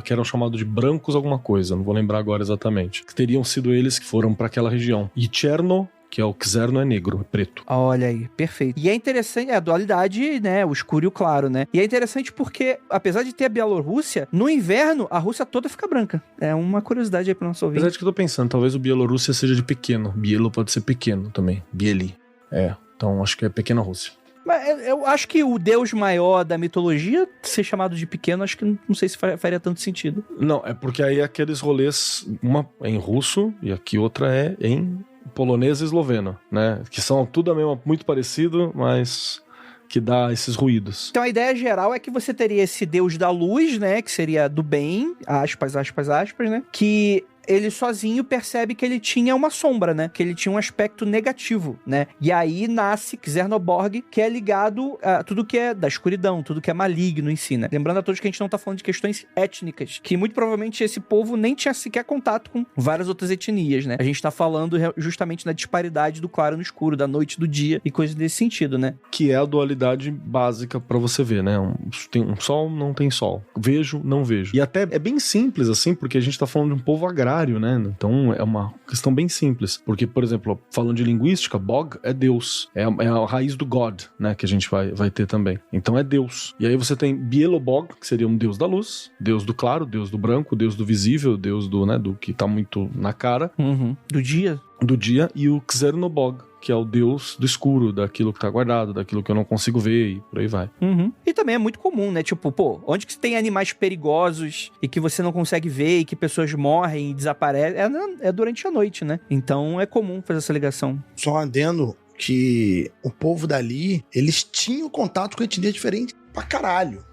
que eram chamados de brancos alguma coisa, não vou lembrar agora exatamente. Que teriam sido eles que foram para aquela região. E Cherno, que é o Czerno, é negro, é preto. Olha aí, perfeito. E é interessante, a dualidade, né, o escuro e o claro, né? E é interessante porque, apesar de ter a Bielorrússia, no inverno, a Rússia toda fica branca. É uma curiosidade aí pro nosso ouvinte. Apesar de que eu tô pensando, talvez o Bielorrússia seja de pequeno. Bielo pode ser pequeno também. Bieli. Então acho que é pequena Rússia. Mas eu acho que o deus maior da mitologia ser chamado de pequeno, acho que não sei se faria tanto sentido. Não, é porque aí aqueles rolês, uma é em russo e aqui outra é em polonês e esloveno, né? Que são tudo a mesma, muito parecido, mas que dá esses ruídos. Então a ideia geral é que você teria esse deus da luz, né? Que seria do bem, aspas, aspas, aspas, né? Que ele sozinho percebe que ele tinha uma sombra, né? Que ele tinha um aspecto negativo, né? E aí nasce Cizerno-Borg, que é ligado a tudo que é da escuridão, tudo que é maligno em si, né? Lembrando a todos que a gente não tá falando de questões étnicas, que muito provavelmente esse povo nem tinha sequer contato com várias outras etnias, né? A gente tá falando justamente da disparidade do claro no escuro, da noite do dia e coisas desse sentido, né? Que é a dualidade básica pra você ver, né? Tem um sol, não tem sol. Vejo, não vejo. E até é bem simples, assim, porque a gente tá falando de um povo agrário, né? Então é uma questão bem simples. Porque, por exemplo, falando de linguística, Bog é Deus. É a raiz do God, né? Que a gente vai ter também. Então é Deus. E aí você tem Bielo-Bog, que seria um deus da luz, deus do claro, deus do branco, deus do visível, deus do, né? Do que tá muito na cara. Uhum. Do dia. E o Cizerno-Bog, que é o deus do escuro, daquilo que tá guardado, daquilo que eu não consigo ver e por aí vai. Uhum. E também é muito comum, né? Tipo, pô, onde que tem animais perigosos e que você não consegue ver e que pessoas morrem e desaparecem? É durante a noite, né? Então é comum fazer essa ligação. Só adendo que o povo dali, eles tinham contato com etnia diferente pra caralho.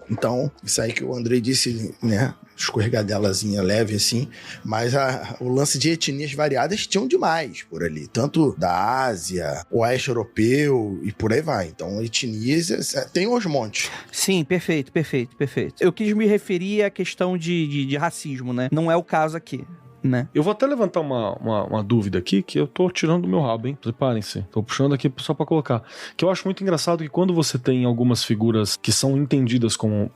Então, isso aí que o Andrei disse, né? Escorregadelazinha leve, assim. Mas o lance de etnias variadas tinham demais por ali. Tanto da Ásia, oeste europeu e por aí vai. Então, etnias tem os montes. Sim, perfeito. Eu quis me referir à questão de racismo, né? Não é o caso aqui. Né? Eu vou até levantar uma dúvida aqui que eu tô tirando do meu rabo, hein? Preparem-se. Tô puxando aqui só pra colocar. Que eu acho muito engraçado que quando você tem algumas figuras que são entendidas como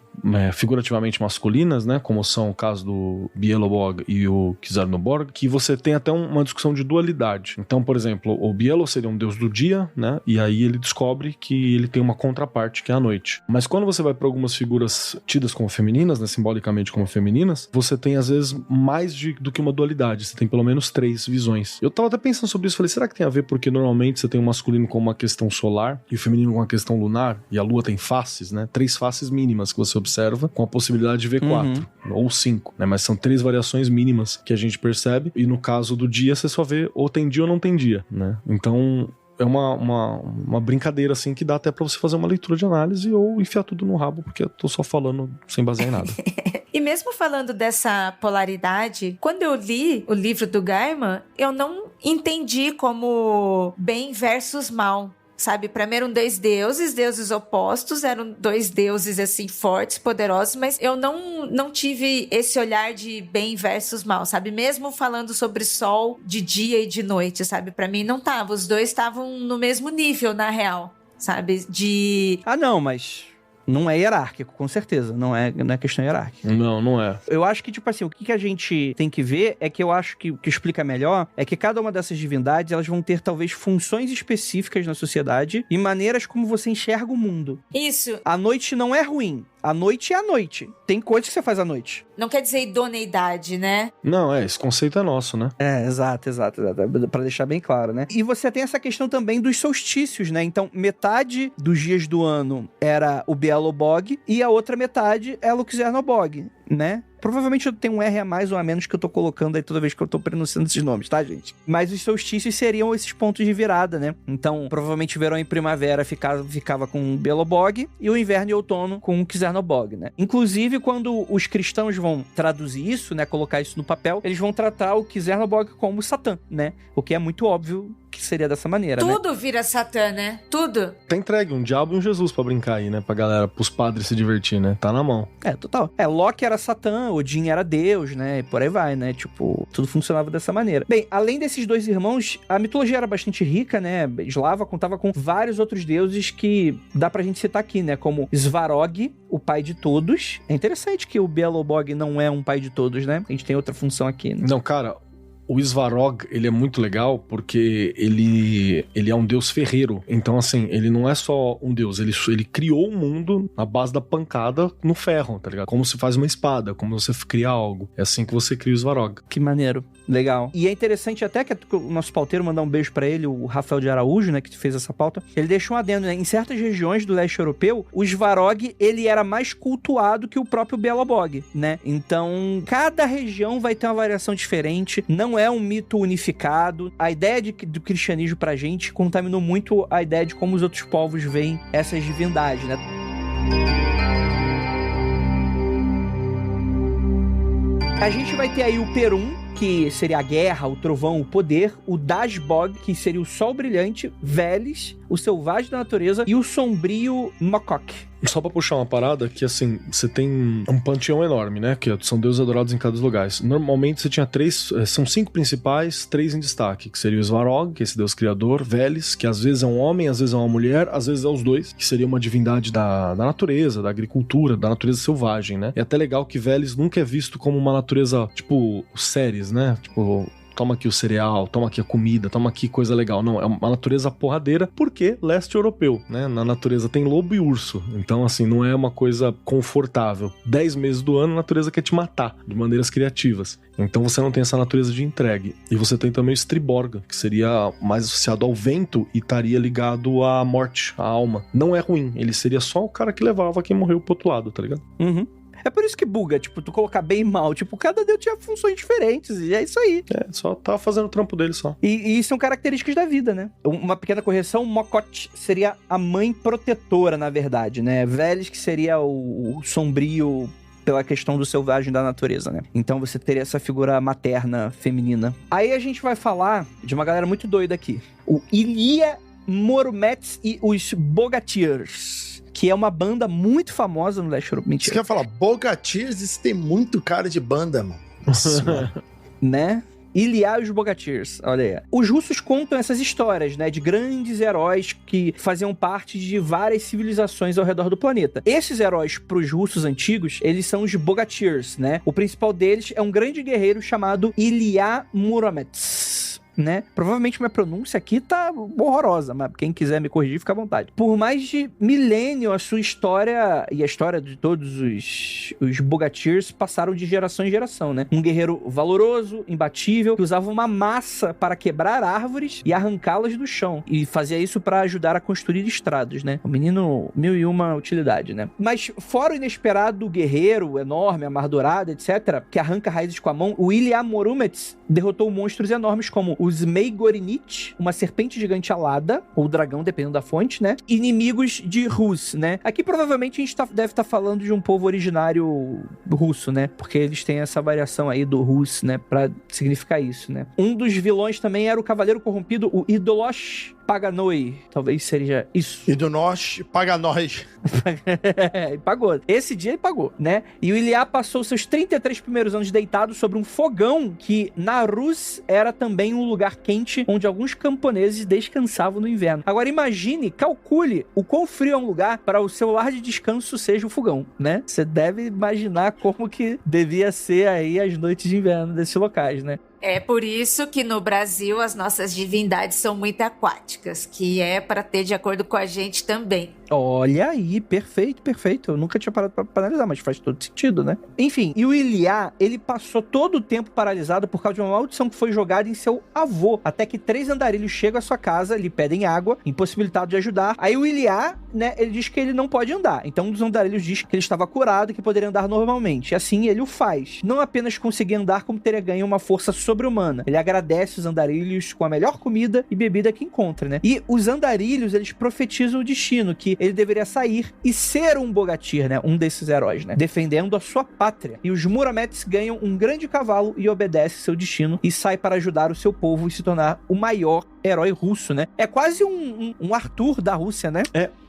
figurativamente masculinas, né? Como são o caso do Bielo-Bog e o Cizerno-Borg, que você tem até uma discussão de dualidade. Então, por exemplo, o Bielo seria um deus do dia, né? E aí ele descobre que ele tem uma contraparte, que é a noite. Mas quando você vai para algumas figuras tidas como femininas, né? Simbolicamente como femininas, você tem às vezes mais do que uma dualidade, você tem pelo menos 3 visões. Eu tava até pensando sobre isso, falei, será que tem a ver porque normalmente você tem o masculino com uma questão solar e o feminino com uma questão lunar, e a lua tem faces, né? 3 faces mínimas que você observa, com a possibilidade de ver 4 ou 5, né? Mas são 3 variações mínimas que a gente percebe, e no caso do dia você só vê ou tem dia ou não tem dia, né? Então é uma brincadeira, assim, que dá até pra você fazer uma leitura de análise ou enfiar tudo no rabo, porque eu tô só falando sem basear em nada. E mesmo falando dessa polaridade, quando eu li o livro do Gaiman, eu não entendi como bem versus mal. Sabe, pra mim eram 2 deuses opostos, eram 2 deuses, assim, fortes, poderosos, mas eu não tive esse olhar de bem versus mal, sabe? Mesmo falando sobre sol de dia e de noite, sabe? Pra mim não tava, os 2 estavam no mesmo nível, na real, sabe? Ah, não, mas Não é hierárquico, com certeza. Não é questão hierárquica. Não é. Eu acho que, tipo assim, o que a gente tem que ver é que eu acho que o que explica melhor é que cada uma dessas divindades, elas vão ter, talvez, funções específicas na sociedade e maneiras como você enxerga o mundo. Isso. A noite não é ruim. A noite é a noite. Tem coisas que você faz à noite. Não quer dizer idoneidade, né? Não, esse conceito é nosso, né? Exato. Pra deixar bem claro, né? E você tem essa questão também dos solstícios, né? Então, metade dos dias do ano era o Beelzebub e a outra metade é Luxernobog, né? Provavelmente eu tenho um R a mais ou a menos que eu tô colocando aí toda vez que eu tô pronunciando esses nomes, tá, gente? Mas os solstícios seriam esses pontos de virada, né? Então, provavelmente verão e primavera ficava com Beelzebub e o inverno e outono com o Luxernobog, né? Inclusive, quando os cristãos vão traduzir isso, né? Colocar isso no papel, eles vão tratar o Luxernobog como Satã, né? O que é muito óbvio que seria dessa maneira, Tudo né? vira Satã, né? Tudo. Tá entregue um diabo e um Jesus pra brincar aí, né? Pra galera, pros padres se divertir, né? Tá na mão. Total. Loki era Satã, Odin era Deus, né? E por aí vai, né? Tipo, tudo funcionava dessa maneira. Bem, além desses dois irmãos, a mitologia era bastante rica, né? Eslava contava com vários outros deuses que dá pra gente citar aqui, né? Como Svarog, o pai de todos. É interessante que o Beelzebub não é um pai de todos, né? A gente tem outra função aqui, né? Não, cara, o Svarog, ele é muito legal porque ele é um deus ferreiro. Então, assim, ele não é só um deus, ele criou o mundo na base da pancada no ferro, tá ligado? Como se faz uma espada, como você cria algo. É assim que você cria o Svarog. Que maneiro. Legal. E é interessante até que o nosso pauteiro, mandar um beijo pra ele, o Rafael de Araújo, né, que fez essa pauta, ele deixou um adendo, né? Em certas regiões do leste europeu, o Svarog, ele era mais cultuado que o próprio Beelzebub, né? Então, cada região vai ter uma variação diferente, não é um mito unificado. A ideia do cristianismo pra gente contaminou muito a ideia de como os outros povos veem essas divindades, né? A gente vai ter aí o Perun, que seria a guerra, o trovão, o poder, o Dashbog, que seria o sol brilhante, Veles, o selvagem da natureza, e o sombrio Mokok. Só pra puxar uma parada, que assim, você tem um panteão enorme, né? Que são deuses adorados em cada dos lugares. Normalmente você tinha são 5 principais, 3 em destaque, que seria o Svarog, que é esse deus criador, Veles, que às vezes é um homem, às vezes é uma mulher, às vezes é os dois, que seria uma divindade da natureza, da agricultura, da natureza selvagem, né? É até legal que Veles nunca é visto como uma natureza, tipo, Ceres, né? Tipo, toma aqui o cereal, toma aqui a comida, toma aqui coisa legal. Não, é uma natureza porradeira, porque leste europeu, né? Na natureza tem lobo e urso. Então, assim, não é uma coisa confortável. 10 meses do ano, a natureza quer te matar, de maneiras criativas. Então você não tem essa natureza de entregue. E você tem também o Striborga, que seria mais associado ao vento e estaria ligado à morte, à alma. Não é ruim, ele seria só o cara que levava quem morreu pro outro lado, tá ligado? Uhum. É por isso que buga, tipo, tu colocar bem e mal. Tipo, cada deus tinha funções diferentes e é isso aí. Só tava fazendo o trampo dele só. E são características da vida, né? Uma pequena correção, Mokot seria a mãe protetora, na verdade, né? Veles, que seria o sombrio pela questão do selvagem da natureza, né? Então você teria essa figura materna, feminina. Aí a gente vai falar de uma galera muito doida aqui. O Ilia Morumets e os Bogatirs, que é uma banda muito famosa no leste europeu. Você quer falar Bogatirs? Isso tem muito cara de banda, mano. Nossa, né? Iliá e os Bogatirs, olha aí. Os russos contam essas histórias, né, de grandes heróis que faziam parte de várias civilizações ao redor do planeta. Esses heróis, pros russos antigos, eles são os Bogatirs, né? O principal deles é um grande guerreiro chamado Ilia Muromets, né? Provavelmente minha pronúncia aqui tá horrorosa, mas quem quiser me corrigir, fica à vontade. Por mais de milênio, a sua história e a história de todos os Bogatirs passaram de geração em geração, né? Um guerreiro valoroso, imbatível, que usava uma massa para quebrar árvores e arrancá-las do chão. E fazia isso para ajudar a construir estrados, né? O menino, 1001 utilidade, né? Mas fora o inesperado guerreiro enorme, amargurado, etc., que arranca raízes com a mão, o Ilia Morumets derrotou monstros enormes como o Zmei-Gorinit, uma serpente gigante alada, ou dragão, dependendo da fonte, né? Inimigos de Rus, né? Aqui provavelmente a gente deve estar falando de um povo originário russo, né? Porque eles têm essa variação aí do Rus, né? Pra significar isso, né? Um dos vilões também era o cavaleiro corrompido, o Idolosh, Paganoi. Talvez seja isso. E do norte, paga nós. E pagou. Esse dia ele pagou, né? E o Iliá passou seus 33 primeiros anos deitado sobre um fogão que na Rus era também um lugar quente onde alguns camponeses descansavam no inverno. Agora imagine, calcule o quão frio é um lugar para o seu lar de descanso seja o fogão, né? Você deve imaginar como que devia ser aí as noites de inverno desses locais, né? É por isso que no Brasil as nossas divindades são muito aquáticas, que é para ter de acordo com a gente também. Olha aí, perfeito, perfeito. Eu nunca tinha parado pra analisar, mas faz todo sentido, né? Enfim, e o Iliá, ele passou todo o tempo paralisado por causa de uma maldição que foi jogada em seu avô, até que 3 andarilhos chegam à sua casa, lhe pedem água, impossibilitado de ajudar. Aí o Iliá, né, ele diz que ele não pode andar. Então um dos andarilhos diz que ele estava curado e que poderia andar normalmente. E assim ele o faz. Não apenas conseguir andar, como teria ganho uma força sobre-humana. Ele agradece os andarilhos com a melhor comida e bebida que encontra, né? E os andarilhos, eles profetizam o destino, que ele deveria sair e ser um Bogatyr, né? Um desses heróis, né? Defendendo a sua pátria. E os Murametes ganham um grande cavalo e obedece seu destino e sai para ajudar o seu povo e se tornar o maior herói russo, né? É quase um Arthur da Rússia, né?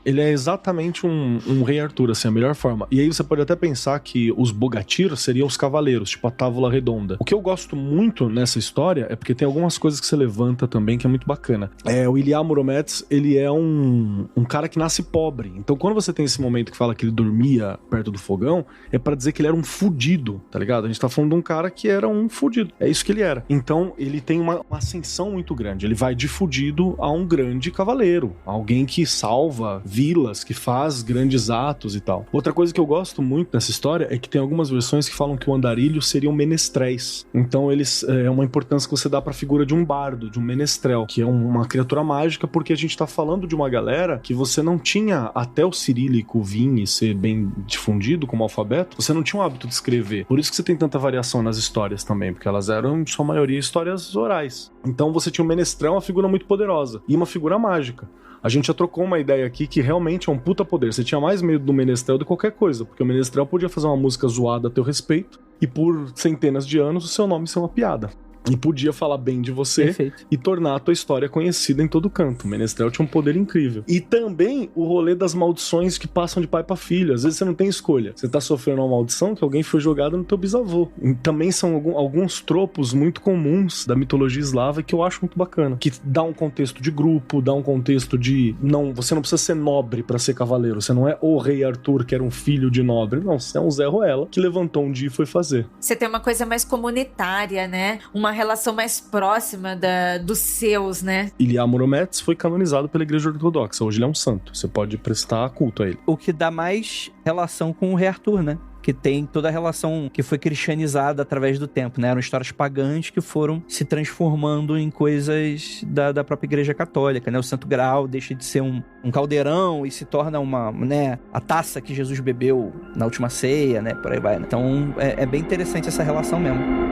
Ele é exatamente um rei Arthur, assim, a melhor forma. E aí você pode até pensar que os Bogatyr seriam os cavaleiros, tipo a Távola Redonda. O que eu gosto muito nessa história é porque tem algumas coisas que você levanta também que é muito bacana. O Iliá Muromets, ele é um cara que nasce pobre. Então quando você tem esse momento que fala que ele dormia perto do fogão, é pra dizer que ele era um fudido, tá ligado? A gente tá falando de um cara que era um fudido. É isso que ele era. Então ele tem uma ascensão muito grande. Ele vai de fudido a um grande cavaleiro. Alguém que salva vilas, que faz grandes atos e tal. Outra coisa que eu gosto muito nessa história é que tem algumas versões que falam que o andarilho seriam menestréis. Então eles é uma importância que você dá pra figura de um bardo, de um menestrel, que é uma criatura mágica, porque a gente tá falando de uma galera que você não tinha, até o cirílico vir e ser bem difundido como alfabeto, você não tinha o hábito de escrever. Por isso que você tem tanta variação nas histórias também, porque elas eram, em sua maioria, histórias orais. Então você tinha um menestrel, uma figura muito poderosa, e uma figura mágica. A gente já trocou uma ideia aqui que realmente é um puta poder. Você tinha mais medo do menestrel do que qualquer coisa, porque o menestrel podia fazer uma música zoada a teu respeito e por centenas de anos o seu nome ser uma piada. E podia falar bem de você. Perfeito. E tornar a tua história conhecida em todo canto. O menestrel tinha um poder incrível. E também o rolê das maldições que passam de pai pra filho. Às vezes você não tem escolha. Você tá sofrendo uma maldição que alguém foi jogado no teu bisavô. E também são alguns tropos muito comuns da mitologia eslava que eu acho muito bacana. Que dá um contexto de grupo, dá um contexto de... Não, você não precisa ser nobre pra ser cavaleiro. Você não é o rei Arthur, que era um filho de nobre. Não, você é um Zé Ruela que levantou um dia e foi fazer. Você tem uma coisa mais comunitária, né? Uma relação mais próxima dos seus, né? Iliá Muromets foi canonizado pela Igreja Ortodoxa. Hoje ele é um santo. Você pode prestar culto a ele. O que dá mais relação com o rei Arthur, né? Que tem toda a relação que foi cristianizada através do tempo, né? Eram histórias pagãs que foram se transformando em coisas da própria Igreja Católica, né? O Santo Graal deixa de ser um caldeirão e se torna né? A taça que Jesus bebeu na última ceia, né? Por aí vai. Então é bem interessante essa relação mesmo.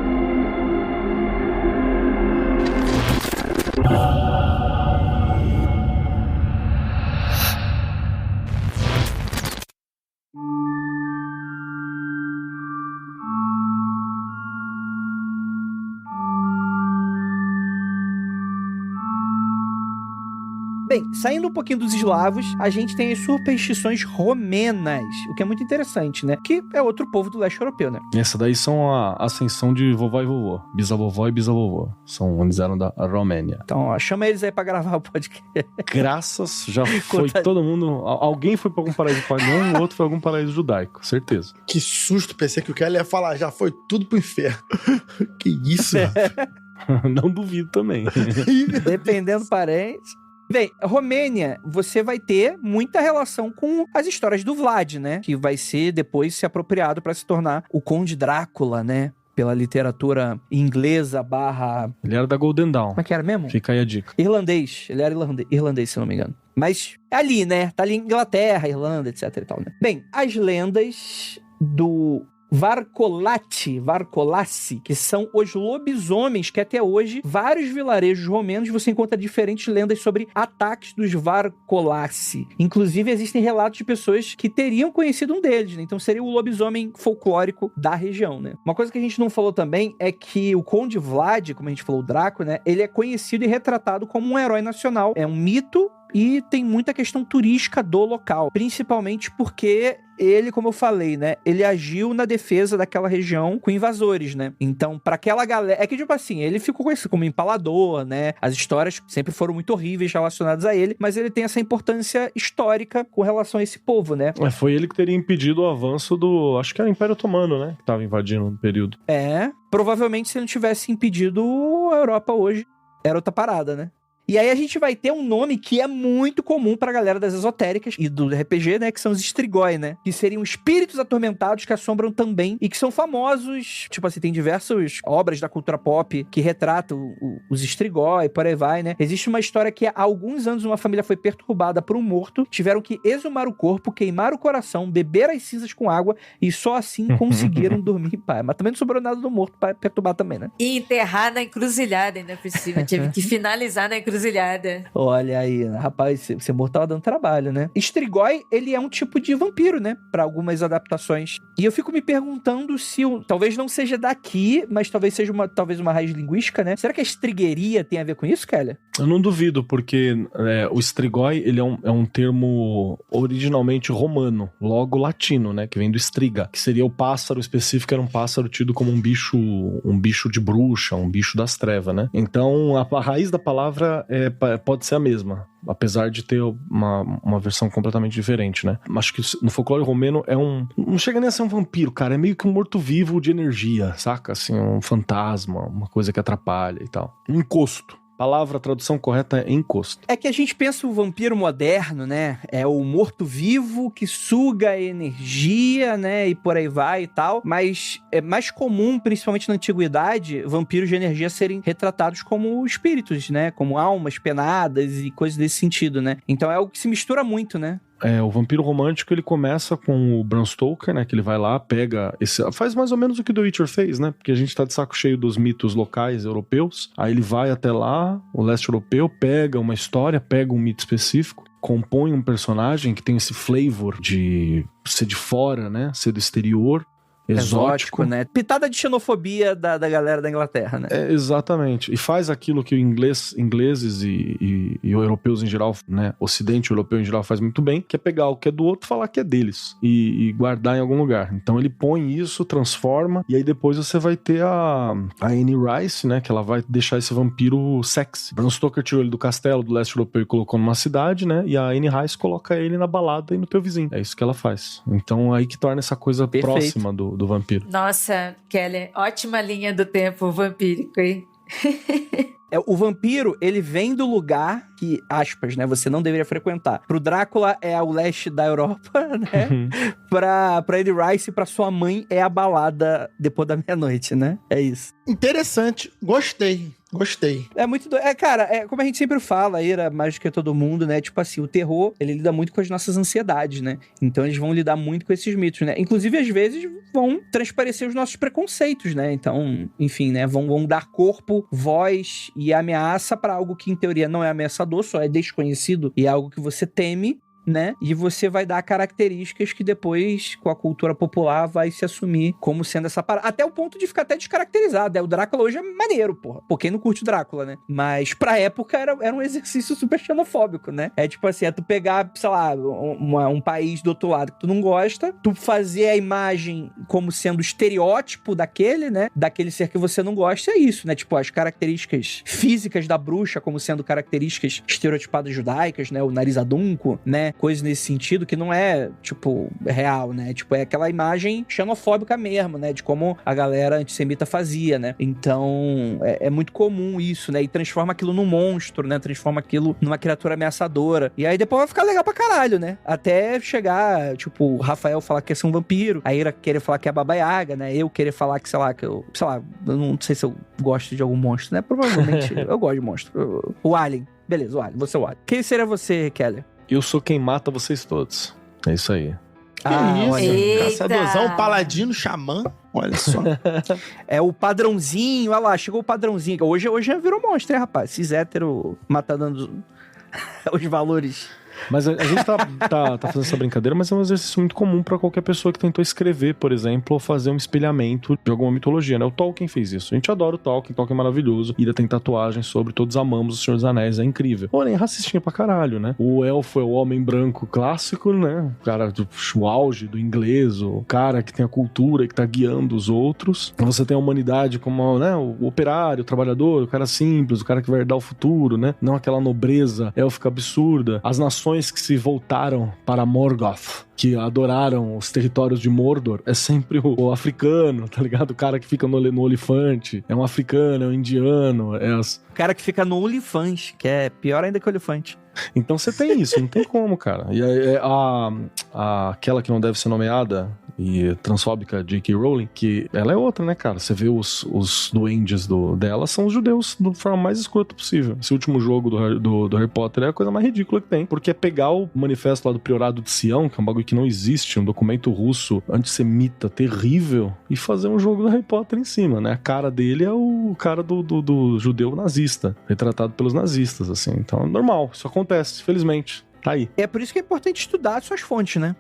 Bem, saindo um pouquinho dos eslavos, a gente tem as superstições romenas, o que é muito interessante, né? Que é outro povo do leste europeu, né? Essa daí são a ascensão de vovó e vovô. Bisavovó e bisavovô. Eles eram da Romênia. Então, ó, chama eles aí pra gravar o podcast. Graças, já foi todo mundo... Alguém foi pra algum paraíso pagão, o outro foi pra algum paraíso judaico, certeza. Que susto, pensei que o Kelly ia falar, já foi tudo pro inferno. Que isso, Não duvido também. Dependendo do parente... Bem, Romênia, você vai ter muita relação com as histórias do Vlad, né? Que vai ser depois se apropriado para se tornar o Conde Drácula, né? Pela literatura inglesa / Ele era da Golden Dawn. Como é que era mesmo? Fica aí a dica. Irlandês. Ele era irlandês, se não me engano. Mas é ali, né? Tá ali em Inglaterra, Irlanda, etc e tal, né? Bem, as lendas do Varcolassi, que são os lobisomens que até hoje, vários vilarejos romanos, você encontra diferentes lendas sobre ataques dos Varcolassi. Inclusive, existem relatos de pessoas que teriam conhecido um deles, né? Então seria o lobisomem folclórico da região, né? Uma coisa que a gente não falou também é que o Conde Vlad, como a gente falou, o Draco, né? Ele é conhecido e retratado como um herói nacional. É um mito e tem muita questão turística do local, principalmente porque ele, como eu falei, né, ele agiu na defesa daquela região com invasores, né? Então, pra aquela galera... É que, tipo assim, ele ficou conhecido como empalador, né? As histórias sempre foram muito horríveis relacionadas a ele, mas ele tem essa importância histórica com relação a esse povo, né? Foi ele que teria impedido o avanço do... Acho que era o Império Otomano, né? Que tava invadindo no período. Provavelmente se ele não tivesse impedido a Europa hoje, era outra parada, né? E aí a gente vai ter um nome que é muito comum pra galera das esotéricas e do RPG, né? Que são os Strigoi, né? Que seriam espíritos atormentados que assombram também e que são famosos. Tipo assim, tem diversas obras da cultura pop que retratam os Strigoi, por aí vai, né? Existe uma história que há alguns anos uma família foi perturbada por um morto, tiveram que exumar o corpo, queimar o coração, beber as cinzas com água e só assim conseguiram dormir em paz. Mas também não sobrou nada do morto pra perturbar também, né? E enterrar na encruzilhada ainda por cima. Tive que finalizar na encruzilhada. Olha aí, rapaz, ser morto tava dando trabalho, né? Strigoi, ele é um tipo de vampiro, né? Pra algumas adaptações. E eu fico me perguntando se, talvez não seja daqui, mas talvez seja uma raiz linguística, né? Será que a estrigueria tem a ver com isso, Keller? Eu não duvido, porque o Strigoi, ele é um termo originalmente romano, logo latino, né? Que vem do striga, que seria o pássaro específico, era um pássaro tido como um bicho de bruxa, um bicho das trevas, né? Então, a raiz da palavra pode ser a mesma, apesar de ter uma versão completamente diferente, né? Acho que no folclore romeno não chega nem a ser um vampiro, cara, é meio que um morto-vivo de energia, saca? Assim, um fantasma, uma coisa que atrapalha e tal. Um encosto. A tradução correta é encosto. É que a gente pensa o vampiro moderno, né? É o morto-vivo que suga a energia, né? E por aí vai e tal. Mas é mais comum, principalmente na antiguidade, vampiros de energia serem retratados como espíritos, né? Como almas penadas e coisas desse sentido, né? Então é algo que se mistura muito, né? O vampiro romântico, ele começa com o Bram Stoker, né? Que ele vai lá, faz mais ou menos o que o The Witcher fez, né? Porque a gente tá de saco cheio dos mitos locais europeus. Aí ele vai até lá, o leste europeu, pega uma história, pega um mito específico, compõe um personagem que tem esse flavor de ser de fora, né? Ser do exterior. Exótico, né? Pitada de xenofobia da galera da Inglaterra, né? Exatamente. E faz aquilo que ingleses e europeus em geral, né? Ocidente europeu em geral faz muito bem, que é pegar o que é do outro e falar que é deles. E guardar em algum lugar. Então ele põe isso, transforma, e aí depois você vai ter a Anne Rice, né? Que ela vai deixar esse vampiro sexy. Bram Stoker tirou ele do castelo do leste europeu e colocou numa cidade, né? E a Anne Rice coloca ele na balada e no teu vizinho. É isso que ela faz. Então aí que torna essa coisa próxima do vampiro. Nossa, Keller, ótima linha do tempo vampírico, hein? O vampiro, ele vem do lugar que, aspas, né, você não deveria frequentar. Pro Drácula é o leste da Europa, né? Pra Anne Rice e pra sua mãe é a balada depois da meia-noite, né? É isso. Interessante. Gostei. É muito doido. Cara, como a gente sempre fala, Ira, mais do que todo mundo, né? Tipo assim, o terror, ele lida muito com as nossas ansiedades, né? Então eles vão lidar muito com esses mitos, né? Inclusive, às vezes, vão transparecer os nossos preconceitos, né? Então, enfim, né? Vão dar corpo, voz e ameaça pra algo que, em teoria, não é ameaçador, só é desconhecido e é algo que você teme, né? E você vai dar características que depois, com a cultura popular, vai se assumir como sendo essa parada. Até o ponto de ficar até descaracterizado. O Drácula hoje é maneiro, porra. Por quem não curte o Drácula, né? Mas pra época era um exercício super xenofóbico, né? É tipo assim, tu pegar, sei lá, um país do outro lado que tu não gosta, tu fazer a imagem como sendo o estereótipo daquele, né? Daquele ser que você não gosta, é isso, né? Tipo, as características físicas da bruxa como sendo características estereotipadas judaicas, né? O nariz adunco, né? Coisas nesse sentido que não é, tipo, real, né? Tipo, é aquela imagem xenofóbica mesmo, né? De como a galera antissemita fazia, né? Então, é muito comum isso, né? E transforma aquilo num monstro, né? Transforma aquilo numa criatura ameaçadora. E aí depois vai ficar legal pra caralho, né? Até chegar, tipo, o Rafael falar que é ser um vampiro, a Ira querer falar que é a Baba Yaga, né? Eu querer falar que, sei lá, eu não sei se eu gosto de algum monstro, né? Provavelmente eu gosto de monstro. O Alien. Beleza, o Alien. Você é o Alien. Quem seria você, Keller? Eu sou quem mata vocês todos. É isso aí. Eita. Caçadorzão, paladino, xamã. Olha só. É o padrãozinho, olha lá, chegou o padrãozinho. Hoje já virou monstro, hein, rapaz? Esses héteros matando os valores. Mas a gente tá fazendo essa brincadeira, mas é um exercício muito comum pra qualquer pessoa que tentou escrever, por exemplo, ou fazer um espelhamento de alguma mitologia, né? O Tolkien fez isso. A gente adora o Tolkien é maravilhoso. Ida tem tatuagem sobre, todos amamos o Senhor dos Anéis, é incrível. Porém, racistinha pra caralho, né? O elfo é o homem branco clássico, né? O cara o auge do inglês, o cara que tem a cultura, que tá guiando os outros. Você tem a humanidade como, né? O operário, o trabalhador, o cara simples, o cara que vai herdar o futuro, né? Não aquela nobreza élfica absurda. As nações que se voltaram para Morgoth, que adoraram os territórios de Mordor, é sempre o africano, tá ligado? O cara que fica no olifante, é um africano, é um indiano, O cara que fica no olifante, que é pior ainda que o olifante. Então você tem isso, não tem como, cara. E aquela que não deve ser nomeada e transfóbica J.K. Rowling, que ela é outra, né, cara? Você vê os duendes dela, são os judeus da forma mais escrota possível. Esse último jogo do Harry Potter é a coisa mais ridícula que tem, porque é pegar o manifesto lá do Priorado de Sião, que é um bagulho que não existe, um documento russo antissemita terrível, e fazer um jogo do Harry Potter em cima, né? A cara dele é o cara do judeu nazista, retratado pelos nazistas, assim. Então é normal, isso acontece, felizmente. Tá aí. É por isso que é importante estudar suas fontes, né?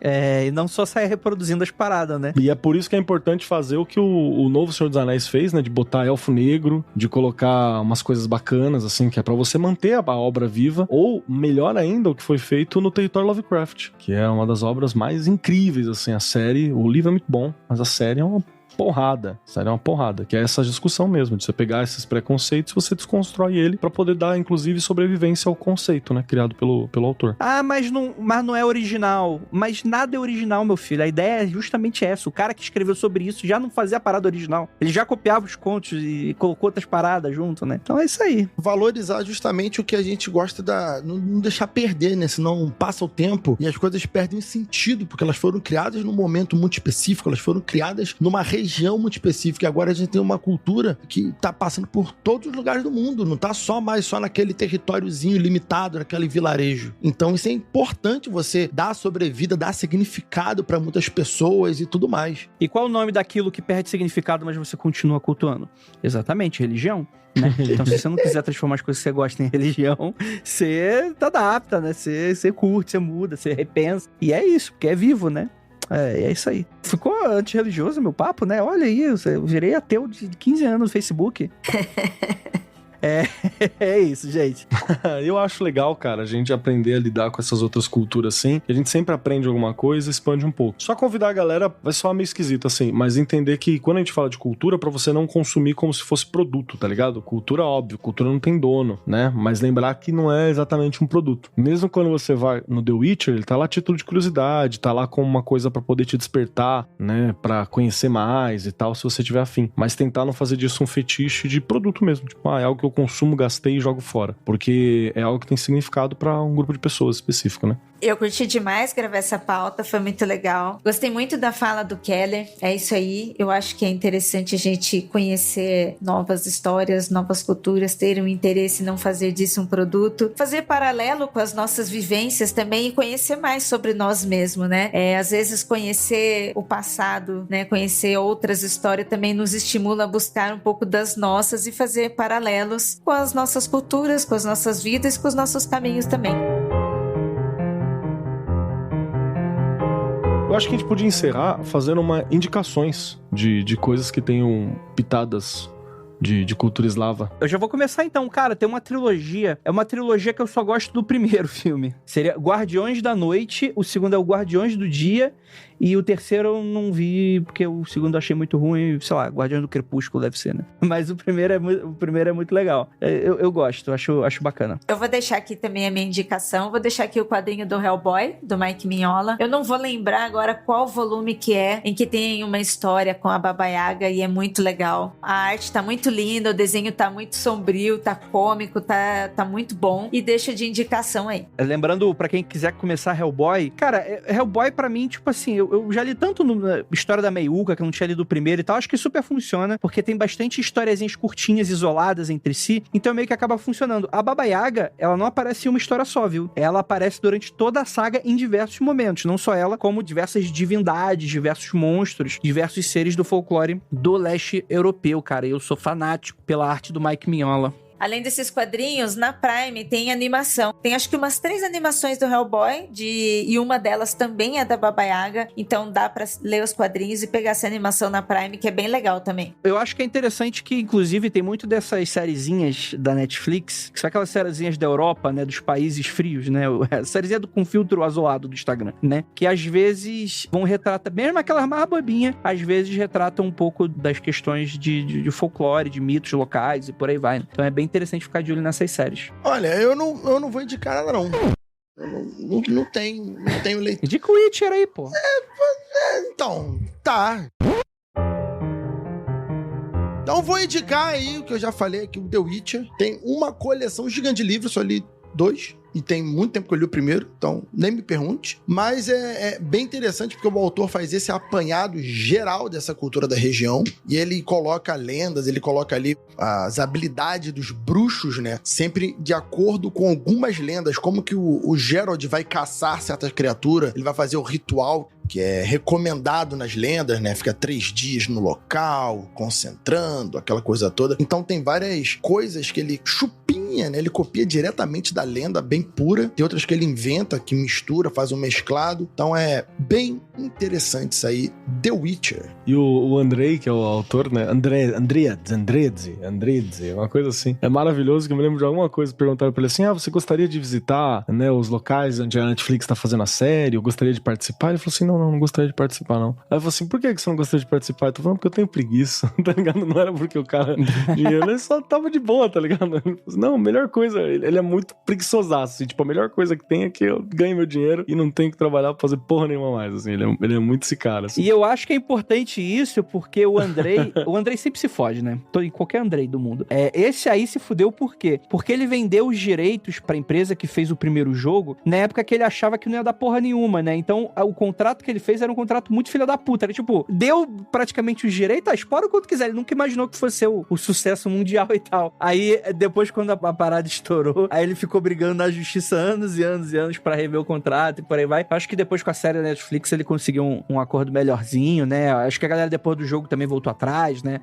E não só sair reproduzindo as paradas, né? E é por isso que é importante fazer o que o novo Senhor dos Anéis fez, né? De botar elfo negro, de colocar umas coisas bacanas, assim, que é pra você manter a obra viva. Ou, melhor ainda, o que foi feito no Território Lovecraft, que é uma das obras mais incríveis, assim. A série, o livro é muito bom, mas a série é uma porrada, sério, é uma porrada, que é essa discussão mesmo, de você pegar esses preconceitos e você desconstrói ele pra poder dar, inclusive, sobrevivência ao conceito, né, criado pelo autor. Mas não é original. Mas nada é original, meu filho. A ideia é justamente essa. O cara que escreveu sobre isso já não fazia a parada original. Ele já copiava os contos e colocou outras paradas junto, né? Então é isso aí. Valorizar justamente o que a gente gosta não deixar perder, né? Senão passa o tempo e as coisas perdem sentido, porque elas foram criadas num momento muito específico, elas foram criadas numa região muito específica. Agora a gente tem uma cultura que tá passando por todos os lugares do mundo, não tá só naquele territóriozinho limitado, naquele vilarejo. Então isso é importante, você dar sobrevida, dar significado pra muitas pessoas e tudo mais. E qual o nome daquilo que perde significado, mas você continua cultuando? Exatamente, religião. Né? Então, se você não quiser transformar as coisas que você gosta em religião, você adapta, né? Você curte, você muda, você repensa. E é isso, porque é vivo, né? É isso aí. Ficou antirreligioso meu papo, né? Olha aí, eu virei ateu de 15 anos no Facebook. É isso, gente. Eu acho legal, cara, a gente aprender a lidar com essas outras culturas assim. A gente sempre aprende alguma coisa e expande um pouco. Só convidar a galera vai soar meio esquisito assim, mas entender que quando a gente fala de cultura, pra você não consumir como se fosse produto, tá ligado? Cultura, óbvio, cultura não tem dono, né? Mas lembrar que não é exatamente um produto. Mesmo quando você vai no The Witcher, ele tá lá a título de curiosidade, tá lá como uma coisa pra poder te despertar, né? Pra conhecer mais e tal, se você tiver afim. Mas tentar não fazer disso um fetiche de produto mesmo. Tipo, é algo que eu consumo, gastei e jogo fora. Porque é algo que tem significado pra um grupo de pessoas específico, né? Eu curti demais gravar essa pauta, foi muito legal. Gostei muito da fala do Keller, é isso aí. Eu acho que é interessante a gente conhecer novas histórias, novas culturas, ter um interesse em não fazer disso um produto. Fazer paralelo com as nossas vivências também e conhecer mais sobre nós mesmos, né? Às vezes conhecer o passado, né? Conhecer outras histórias também nos estimula a buscar um pouco das nossas e fazer paralelos com as nossas culturas, com as nossas vidas, com os nossos caminhos também. Eu acho que a gente podia encerrar fazendo indicações de coisas que tenham pitadas de cultura eslava. Eu já vou começar então, cara, tem uma trilogia, é uma trilogia que eu só gosto do primeiro filme. Seria Guardiões da Noite, o segundo é o Guardiões do Dia, e o terceiro eu não vi, porque o segundo eu achei muito ruim, sei lá, Guardiões do Crepúsculo deve ser, né? Mas o primeiro é muito legal. Eu gosto, acho bacana. Eu vou deixar aqui também a minha indicação, vou deixar aqui o quadrinho do Hellboy, do Mike Mignola. Eu não vou lembrar agora qual volume que é, em que tem uma história com a Baba Yaga e é muito legal. A arte tá muito linda, o desenho tá muito sombrio, tá cômico, tá muito bom. E deixa de indicação aí. Lembrando, pra quem quiser começar Hellboy, cara, Hellboy pra mim, tipo assim, Eu já li tanto na história da Meiuca, que eu não tinha lido o primeiro e tal, acho que super funciona, porque tem bastante historiazinhas curtinhas, isoladas entre si, então meio que acaba funcionando. A Baba Yaga, ela não aparece em uma história só, viu? Ela aparece durante toda a saga em diversos momentos, não só ela, como diversas divindades, diversos monstros, diversos seres do folclore do leste europeu, cara. Eu sou fanático pela arte do Mike Mignola. Além desses quadrinhos, na Prime tem animação. Tem acho que umas 3 animações do Hellboy, e uma delas também é da Baba Yaga, então dá pra ler os quadrinhos e pegar essa animação na Prime, que é bem legal também. Eu acho que é interessante que, inclusive, tem muito dessas sériezinhas da Netflix, que são aquelas sériezinhas da Europa, né, dos países frios, né, a sériezinha com filtro azulado do Instagram, né, que às vezes vão retratar, mesmo aquelas mais bobinhas, às vezes retratam um pouco das questões de folclore, de mitos locais e por aí vai, né? Então é bem interessante ficar de olho nessas séries. Olha, eu não vou indicar nada, não. Eu não tenho leitura. Indica o Witcher aí, pô. Então, tá. Então vou indicar aí o que eu já falei aqui, o The Witcher. Tem uma coleção gigante de livros, só li 2. E tem muito tempo que eu li o primeiro, então nem me pergunte. Mas é bem interessante porque o autor faz esse apanhado geral dessa cultura da região. E ele coloca lendas, ele coloca ali as habilidades dos bruxos, né? Sempre de acordo com algumas lendas. Como que o Geralt vai caçar certas criaturas. Ele vai fazer o ritual que é recomendado nas lendas, né? Fica 3 dias no local, concentrando, aquela coisa toda. Então tem várias coisas que ele chupinha, né? Ele copia diretamente da lenda, bem pura. Tem outras que ele inventa, que mistura, faz um mesclado. Então é bem interessante isso aí. The Witcher. E o Andrei, que é o autor, né? Andredzi, uma coisa assim. É maravilhoso que eu me lembro de alguma coisa. Perguntaram pra ele assim, você gostaria de visitar, né, os locais onde a Netflix tá fazendo a série? Eu gostaria de participar? Ele falou assim, não gostaria de participar, não. Aí eu falei assim, por que você não gostaria de participar? Eu tô falando porque eu tenho preguiça, tá ligado? Não era porque o cara dinheiro, ele só tava de boa, tá ligado? Ele falou assim, não, melhor coisa, ele é muito preguiçosaço, assim, tipo, a melhor coisa que tem é que eu ganho meu dinheiro e não tenho que trabalhar pra fazer porra nenhuma mais, assim, ele é muito esse cara, assim. E eu acho que é importante isso, porque o Andrei sempre se fode, né? Em qualquer Andrei do mundo. Esse aí se fudeu por quê? Porque ele vendeu os direitos pra empresa que fez o primeiro jogo, na época que ele achava que não ia dar porra nenhuma, né? Então, o contrato que ele fez era um contrato muito filho da puta. Era tipo, deu praticamente os direitos, explora o quanto quiser. Ele nunca imaginou que fosse o sucesso mundial e tal. Aí, depois, quando a parada estourou, aí ele ficou brigando na justiça anos e anos e anos pra rever o contrato e por aí vai. Acho que depois com a série da Netflix ele conseguiu um acordo melhorzinho, né? Acho que a galera depois do jogo também voltou atrás, né?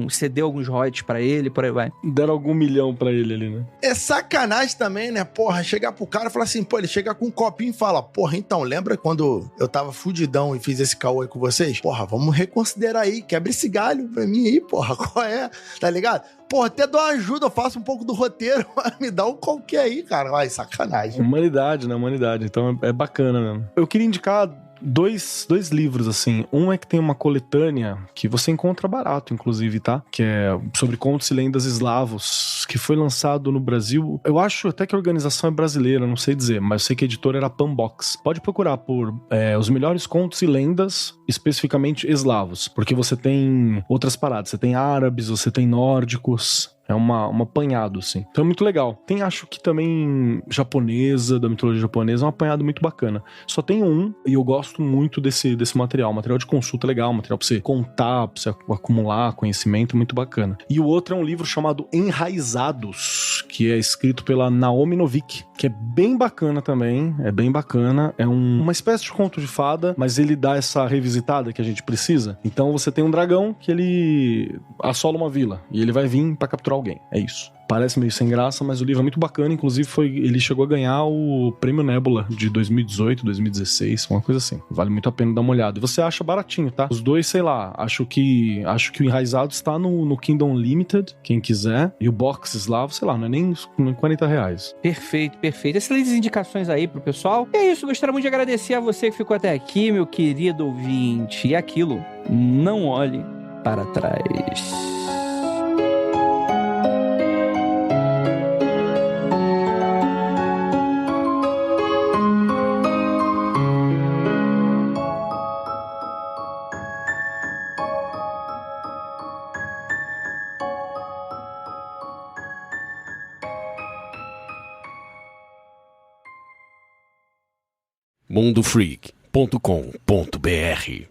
Cedeu alguns royalties pra ele, por aí vai. Deram algum milhão pra ele ali, né? É sacanagem também, né? Porra, chegar pro cara e falar assim, ele chega com um copinho e fala, porra, então, lembra quando eu tava fudidão e fiz esse caô aí com vocês? Porra, vamos reconsiderar aí, quebra esse galho pra mim aí, porra, qual é? Tá ligado? Porra, até dou ajuda, eu faço um pouco do roteiro, me dá um qualquer aí, cara. Ai, sacanagem. Humanidade, né? Humanidade. Então é bacana mesmo. Eu queria indicar dois livros, assim. Um é que tem uma coletânea que você encontra barato, inclusive, tá? Que é sobre contos e lendas eslavos, que foi lançado no Brasil. Eu acho até que a organização é brasileira, não sei dizer, mas eu sei que a editora era Panbox. Pode procurar por os melhores contos e lendas, especificamente eslavos, porque você tem outras paradas. Você tem árabes, você tem nórdicos. É um apanhado, assim. Então é muito legal. Tem, acho que também japonesa, da mitologia japonesa, é um apanhado muito bacana. Só tem um, e eu gosto muito desse material. Material de consulta legal, material pra você contar, pra você acumular conhecimento, muito bacana. E o outro é um livro chamado Enraizados, que é escrito pela Naomi Novik, que é bem bacana também, é bem bacana. É uma espécie de conto de fada, mas ele dá essa revisitada que a gente precisa. Então você tem um dragão que ele assola uma vila, e ele vai vir pra capturar alguém, é isso. Parece meio sem graça, mas o livro é muito bacana. Inclusive, ele chegou a ganhar o Prêmio Nebula de 2018, 2016, uma coisa assim. Vale muito a pena dar uma olhada. E você acha baratinho, tá? Os dois, sei lá, acho que o Enraizado está no Kindle Unlimited, quem quiser. E o Box Eslavo, sei lá, não é nem R$40. Perfeito, perfeito. Excelentes indicações aí pro pessoal. E é isso, gostaria muito de agradecer a você que ficou até aqui, meu querido ouvinte. E aquilo, não olhe para trás. Mundo Freak audioboom.com.br.